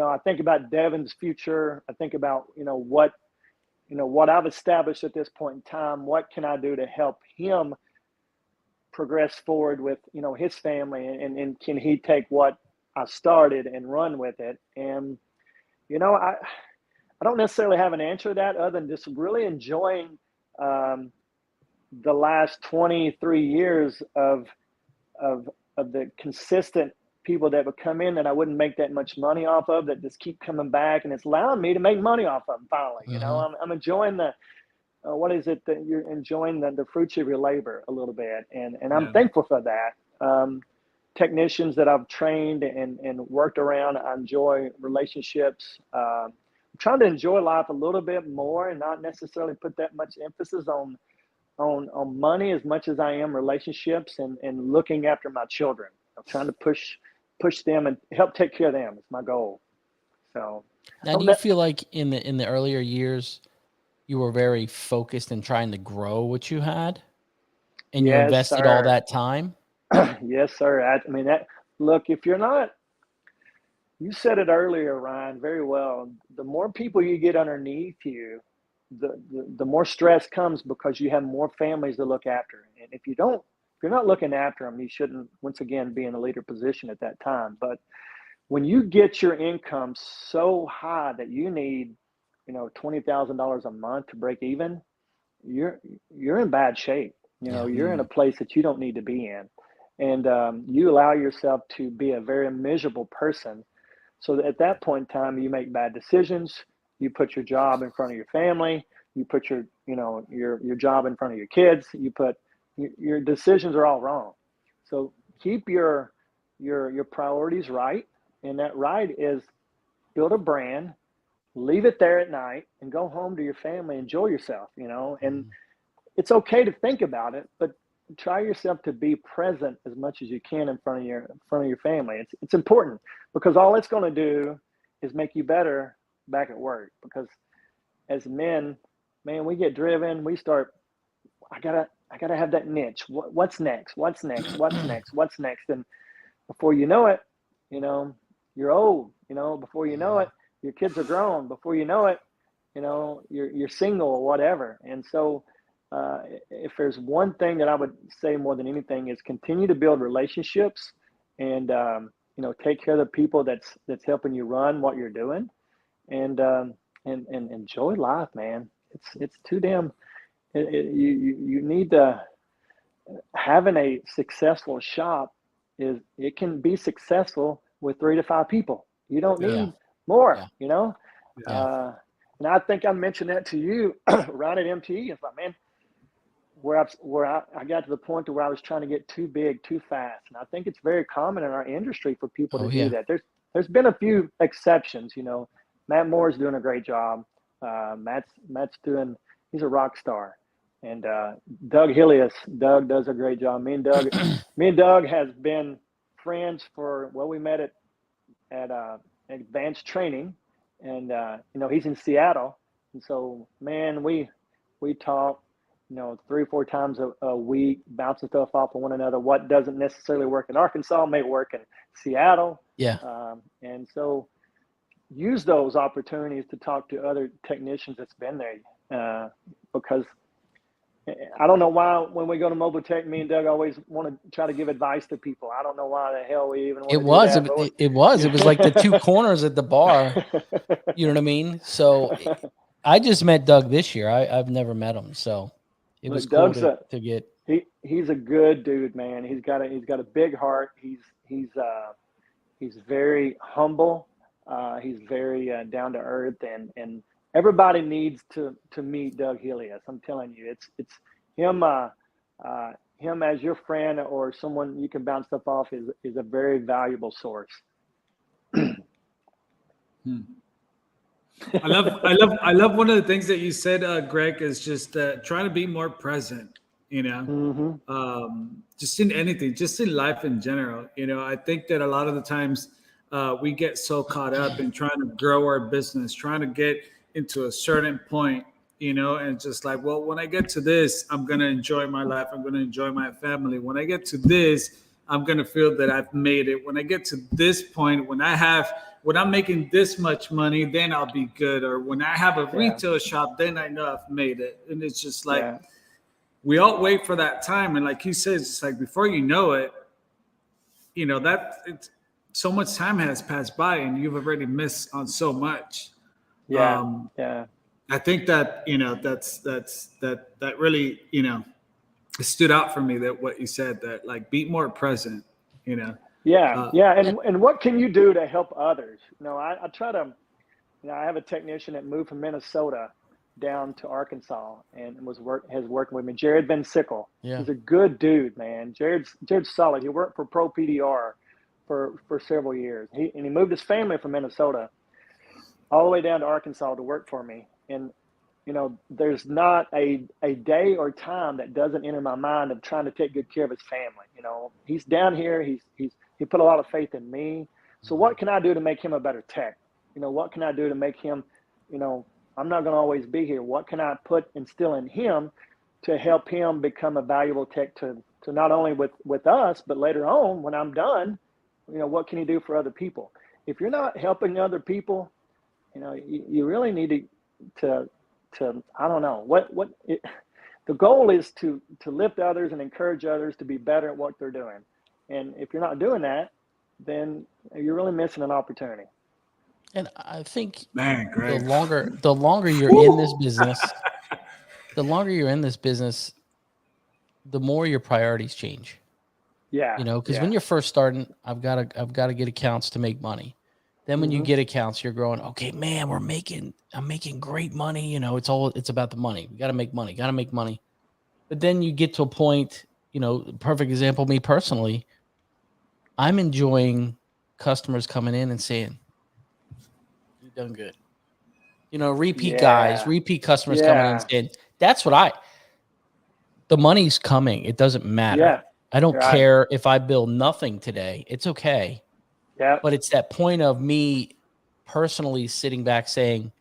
I think about Devin's future. I think about, what I've established at this point in time. What can I do to help him progress forward with, his family, and can he take what I started and run with it? And, I don't necessarily have an answer to that other than just really enjoying the last 23 years of the consistent people that would come in that I wouldn't make that much money off of, that just keep coming back, and it's allowing me to make money off of them finally. I'm enjoying what is it that you're enjoying the fruits of your labor a little bit, and I'm thankful for that. Technicians that I've trained and worked around, I enjoy relationships. I'm trying to enjoy life a little bit more and not necessarily put that much emphasis on money as much as I am relationships and looking after my children. I'm trying to push them and help take care of them. It's my goal. So now, do you feel like in the earlier years you were very focused in trying to grow what you had, and you invested all that time? Yes, sir. Look, if you're not, you said it earlier, Ryan, very well. The more people you get underneath you, the more stress comes, because you have more families to look after. And if you're not looking after them, you shouldn't, once again, be in a leader position at that time. But when you get your income so high that you need, $20,000 a month to break even, you're in bad shape. You're in a place that you don't need to be in. And you allow yourself to be a very miserable person. So that at that point in time, you make bad decisions. You put your job in front of your family. You put your job in front of your kids. Your decisions are all wrong. So keep your priorities right. And that right is build a brand, leave it there at night, and go home to your family, enjoy yourself, and it's okay to think about it, but try yourself to be present as much as you can in front of your family. It's important, because all it's going to do is make you better back at work. Because as men, man, we get driven. We start, I gotta have that niche. What's next? What's next? What's next? What's next? And before you know it, you're old. Before you know it, your kids are grown. Before you know it, you're single or whatever. And so, if there's one thing that I would say more than anything, is continue to build relationships, and take care of the people that's helping you run what you're doing, and enjoy life, man. It's too damn. You need to, having a successful shop it can be successful with 3 to 5 people. You don't need more. And I think I mentioned that to you right at MTE. It's like, man, where I got to the point to where I was trying to get too big too fast. And I think it's very common in our industry for people to do that. There's been a few exceptions. Matt Moore's doing a great job. Matt's he's a rock star. And Doug Hillius does a great job. Me and Doug has been friends we met at advanced training, and he's in Seattle, and so, man, we talk 3 or 4 times a week, bouncing stuff off of one another. What doesn't necessarily work in Arkansas may work in Seattle. And so use those opportunities to talk to other technicians that's been there, because I don't know why when we go to Mobile Tech, me and Doug always want to try to give advice to people. I don't know why the hell we even want to do that. It was like the 2 corners at the bar. You know what I mean? So I just met Doug this year. I've never met him, so it was cool to get. He's a good dude, man. He's got a big heart. He's very humble. He's very down to earth, and everybody needs to meet Doug Hillius. I'm telling you, it's him. Him as your friend or someone you can bounce stuff off is a very valuable source. I love one of the things that you said, Greg, is just trying to be more present. Just in anything, just in life in general. I think that a lot of the times we get so caught up in trying to grow our business, trying to get into a certain point, you know, and just like, well, when I get to this, I'm going to enjoy my life. I'm going to enjoy my family. When I get to this, I'm going to feel that I've made it. When I get to this point, when I'm making this much money, then I'll be good. Or when I have a retail shop, then I know I've made it. And it's just like, we all wait for that time. And like he says, it's like, before you know it, you know, so much time has passed by and you've already missed on so much. I think that, you know, that really, you know, it stood out for me, that what you said, that like, be more present, you know? And what can you do to help others? You know, I try to, you know, I have a technician that moved from Minnesota down to Arkansas and has worked with me. Jared Van Sickle. He's a good dude, man. Jared's solid. He worked for Pro PDR for several years. He moved his family from Minnesota all the way down to Arkansas to work for me. And, you know, there's not a day or time that doesn't enter my mind of trying to take good care of his family. You know, he's down here. He put a lot of faith in me. So what can I do to make him a better tech? You know, what can I do to make him, you know, I'm not going to always be here. What can I instill in him to help him become a valuable tech to not only with us, but later on when I'm done, you know, what can he do for other people? If you're not helping other people, you know, you really need to I don't know the goal is to lift others and encourage others to be better at what they're doing. And if you're not doing that, then you're really missing an opportunity. And I think Greg, the longer you're in this business, the more your priorities change. Yeah. You know, because when you're first starting, I've got to get accounts to make money. Then when you get accounts, you're growing. Okay, man, I'm making great money. You know, it's about the money. We got to make money. But then you get to a point, you know, perfect example, me personally, I'm enjoying customers coming in and saying, "You've done good." You know, repeat customers coming in and saying, "That's what the money's coming. It doesn't matter. Yeah. I don't care if I bill nothing today. It's okay." Yeah. But it's that point of me personally sitting back saying,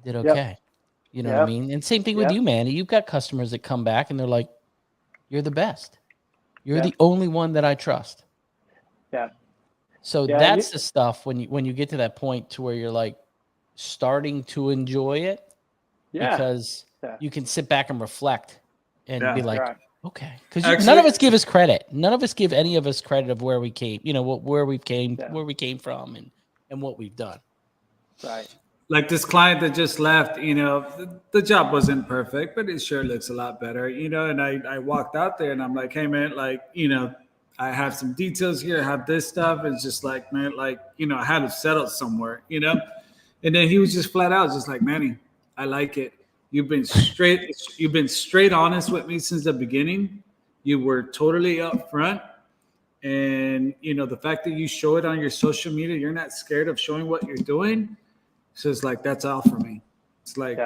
"Did okay." You know what I mean? And same thing with you, Manny. You've got customers that come back and they're like, "You're the best. You're the only one that I trust." Yeah. So that's the stuff when you get to that point to where you're like starting to enjoy it, because you can sit back and reflect and be like, okay, because none of us give us credit. None of us give any of us credit of where we came, you know, where we came from and what we've done. Right. Like this client that just left, you know, the job wasn't perfect, but it sure looks a lot better, you know. And I walked out there and I'm like, hey man, like, you know, I have some details here, I have this stuff. It's just like, man, like, you know, I had to settle somewhere, you know. And then he was just flat out just like, Manny, I like it. You've been straight honest with me since the beginning. You were totally upfront. And, you know, the fact that you show it on your social media, you're not scared of showing what you're doing. So it's like, that's all for me. It's like,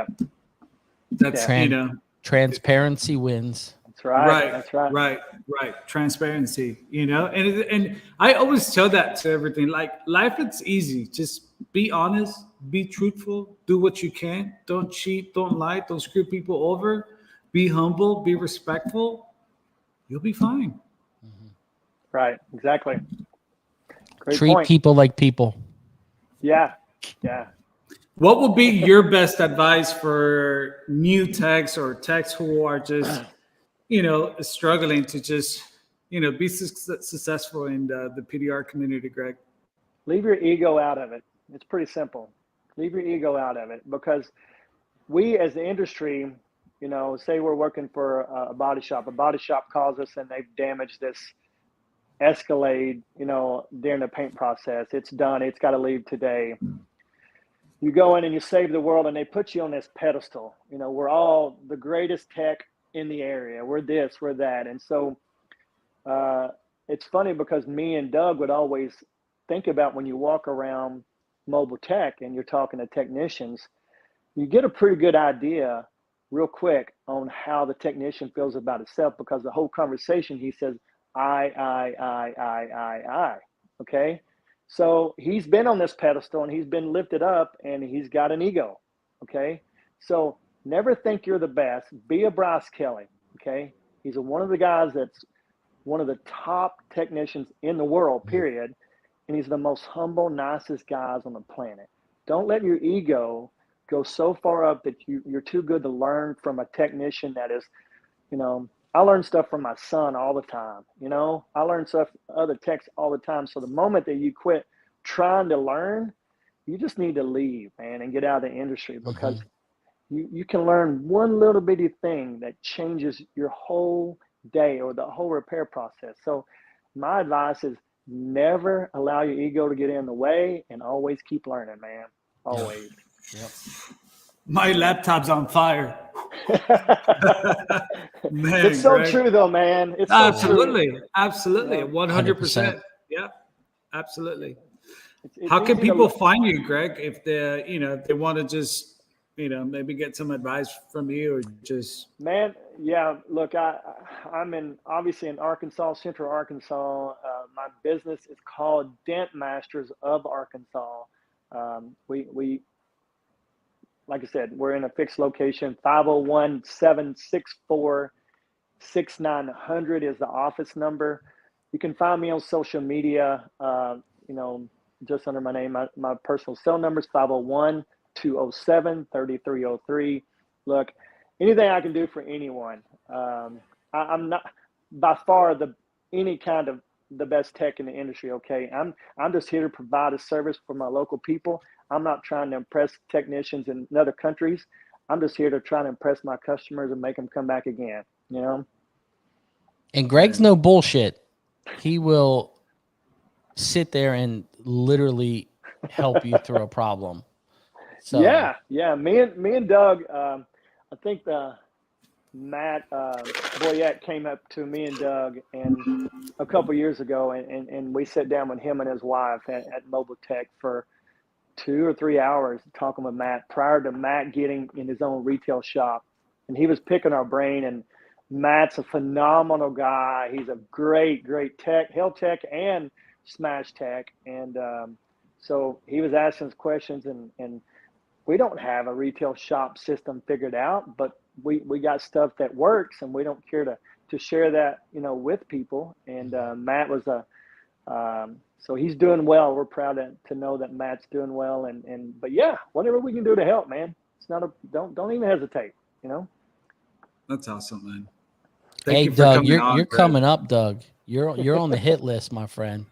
that's, you know. Transparency wins. That's right. That's right. Right. Transparency, you know. And I always tell that to everything. Like, life, it's easy. Just be honest, be truthful, do what you can. Don't cheat, don't lie, don't screw people over. Be humble, be respectful. You'll be fine. Right. Exactly. Great Treat point. people like people. Yeah. What would be your best advice for new techs or techs who are just, you know, struggling to just, you know, be successful in the PDR community, Greg? Leave your ego out of it. It's pretty simple. Leave your ego out of it, because we as the industry, you know, say we're working for a body shop calls us and they've damaged this Escalade, you know, during the paint process. It's done. It's got to leave today. You go in and you save the world and they put you on this pedestal. You know, we're all the greatest tech in the area. We're this, we're that. And so it's funny because me and Doug would always think about when you walk around mobile tech and you're talking to technicians, you get a pretty good idea real quick on how the technician feels about itself, because the whole conversation, he says, I. Okay. So he's been on this pedestal and he's been lifted up and he's got an ego. Okay. So never think you're the best. Be a Bryce Kelly. Okay. He's one of the guys that's one of the top technicians in the world, period. And he's the most humble, nicest guys on the planet. Don't let your ego go so far up that you're too good to learn from a technician that is, I learn stuff from my son all the time. I learn stuff other techs all the time. So the moment that you quit trying to learn, you just need to leave, man, and get out of the industry, because you can learn one little bitty thing that changes your whole day or the whole repair process. So my advice is never allow your ego to get in the way and always keep learning, man. Always. Yep. My laptop's on fire. Man, it's so Greg. true though, man. It's so absolutely true. Absolutely. Yeah. 100%. Yeah, absolutely. It's How can easy to people find you, Greg, if they want to just, maybe get some advice from you or just. Man, yeah, look, I'm obviously in Arkansas, Central Arkansas. My business is called Dent Masters of Arkansas. We like I said, we're in a fixed location. 501-764-6900 is the office number. You can find me on social media, just under my name. My personal cell number is 501-207-3303. Look, anything I can do for anyone. I'm not by far the best tech in the industry. Okay. I'm just here to provide a service for my local people. I'm not trying to impress technicians in other countries. I'm just here to try to impress my customers and make them come back again, And Greg's no bullshit. He will sit there and literally help you through a problem. So yeah. Me and Doug, I think Matt Boyette came up to me and Doug and a couple years ago, and we sat down with him and his wife at Mobile Tech for 2 or 3 hours talking with Matt prior to Matt getting in his own retail shop. And he was picking our brain, and Matt's a phenomenal guy. He's a great tech, Hell Tech and Smash Tech. And so he was asking us questions, and we don't have a retail shop system figured out, but we got stuff that works, and we don't care to share that, with people. And Matt was so he's doing well. We're proud to know that Matt's doing well. But yeah, whatever we can do to help, man. It's not don't even hesitate, That's awesome, man. Hey, Doug, you're coming up, Doug. You're on the hit list, my friend.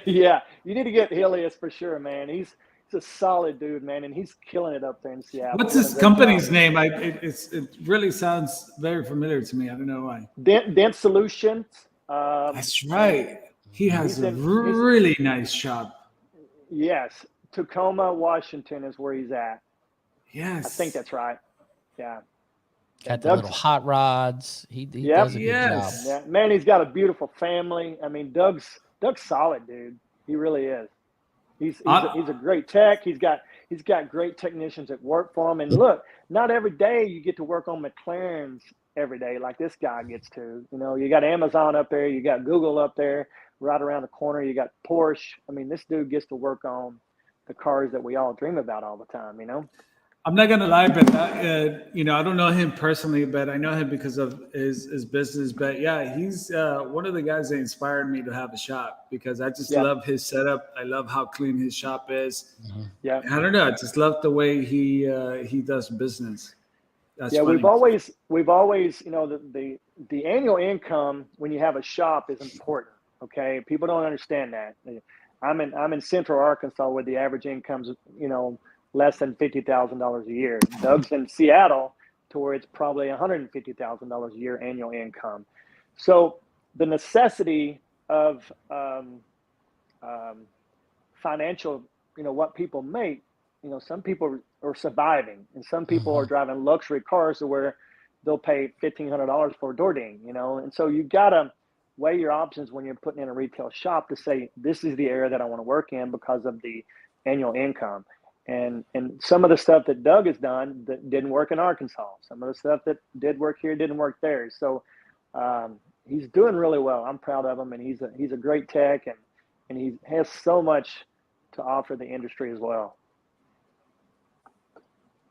Yeah, you need to get Helios for sure, man. He's a solid dude, man, and he's killing it up there in Seattle. What's his company's name? It really sounds very familiar to me. I don't know why. Dent Solutions. That's right. He has a really nice shop. Yes, Tacoma, Washington is where he's at. Yes, I think that's right. Yeah. Got the little hot rods. He does a good job. Yeah, man, he's got a beautiful family. I mean, Doug's solid, dude. He really is. He's a great tech. He's got great technicians that work for him. And look, not every day you get to work on McLarens every day like this guy gets to. You got Amazon up there, you got Google up there, right around the corner. You got Porsche. I mean, this dude gets to work on the cars that we all dream about all the time. I'm not gonna lie, but I don't know him personally, but I know him because of his business. But yeah, he's one of the guys that inspired me to have a shop, because I just love his setup. I love how clean his shop is. Mm-hmm. Yeah, I don't know. I just love the way he does business. That's funny. we've always the annual income when you have a shop is important. Okay, people don't understand that. I'm in Central Arkansas where the average income's less than $50,000 a year. Doug's in Seattle to where it's probably $150,000 a year annual income. So the necessity of financial, what people make, some people are surviving, and some people are driving luxury cars to where they'll pay $1,500 for a door ding, and so you gotta weigh your options when you're putting in a retail shop to say, this is the area that I want to work in because of the annual income. And some of the stuff that Doug has done that didn't work in Arkansas. Some of the stuff that did work here didn't work there. So he's doing really well. I'm proud of him, and he's a great tech, and he has so much to offer the industry as well.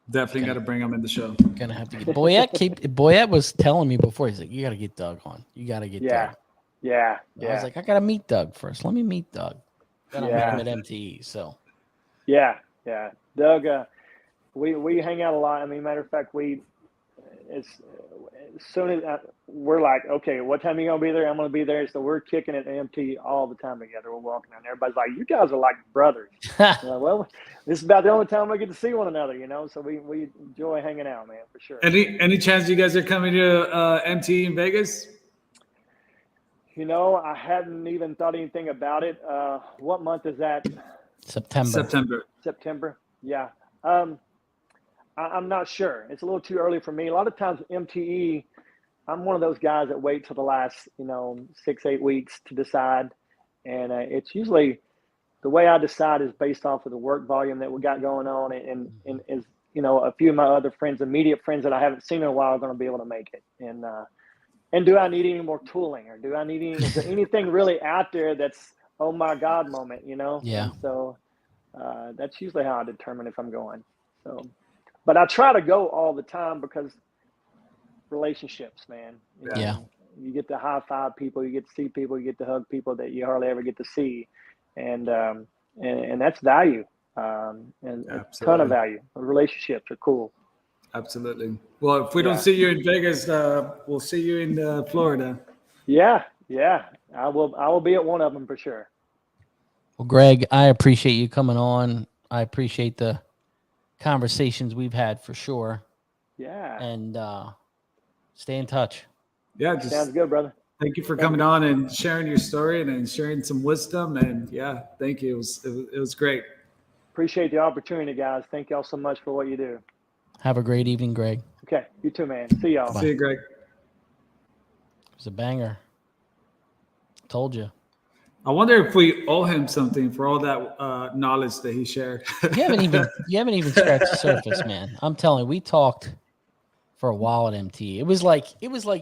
Definitely got to bring him in the show. Gonna have to get Boyette was telling me before. He's like, you got to get Doug on. You got to get Doug. Yeah. I was like, I got to meet Doug first. Let me meet Doug. Then I'll meet him at MTE. So. Yeah. Doug, we hang out a lot. I mean, matter of fact, as soon as we're like, okay, what time are you gonna be there? I'm gonna be there. So we're kicking it at MT all the time together. We're walking down there. Everybody's like, you guys are like brothers. Like, well, this is about the only time we get to see one another, you know. So we enjoy hanging out, man, for sure. Any chance you guys are coming to MT in Vegas? You know, I hadn't even thought anything about it. What month is that? September. Yeah. I'm not sure. It's a little too early for me. A lot of times MTE, I'm one of those guys that wait till the last, 6-8 weeks to decide. And it's usually the way I decide is based off of the work volume that we got going on. And is, a few of my other friends, immediate friends that I haven't seen in a while are going to be able to make it. And do I need any more tooling, or do I need is there anything really out there that's, oh my God moment, Yeah. And so that's usually how I determine if I'm going. So, but I try to go all the time because relationships, man. Yeah. You get to high five people, you get to see people, you get to hug people that you hardly ever get to see. And that's value. And a ton of value. Relationships are cool. Absolutely. Well, if we don't see you in Vegas, we'll see you in Florida. Yeah. I will be at one of them for sure. Well, Greg, I appreciate you coming on. I appreciate the conversations we've had for sure. Yeah. And stay in touch. Yeah. Sounds good, brother. Thank you for coming on and sharing your story and sharing some wisdom. And thank you. It was great. Appreciate the opportunity, guys. Thank y'all so much for what you do. Have a great evening, Greg. Okay. You too, man. See y'all. See you, Greg. It was a banger. Told you. I wonder if we owe him something for all that knowledge that he shared. You haven't even scratched the surface, man. I'm telling you, we talked for a while at MT. It was like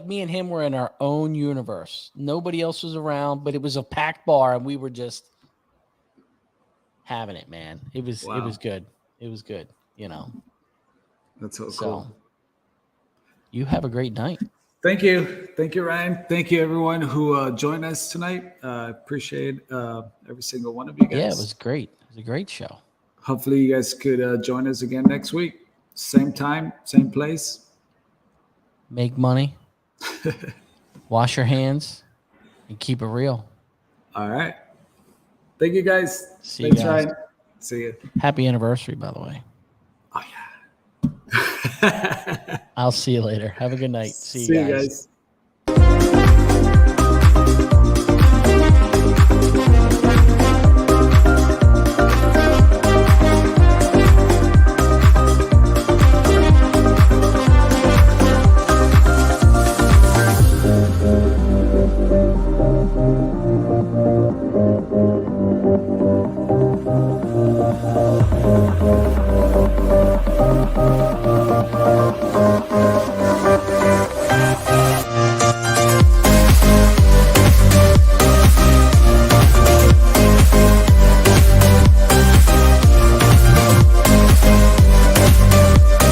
me and him were in our own universe. Nobody else was around, but it was a packed bar and we were just having it, man. It was good. It was good, That's so cool. You have a great night. Thank you. Thank you, Ryan. Thank you, everyone who joined us tonight. Appreciate every single one of you guys. Yeah, it was great. It was a great show. Hopefully you guys could join us again next week. Same time, same place. Make money. Wash your hands and keep it real. All right. Thank you, guys. See you guys. Ryan. See you. Happy anniversary, by the way. Oh, yeah. I'll see you later. Have a good night. See you guys. Thank you.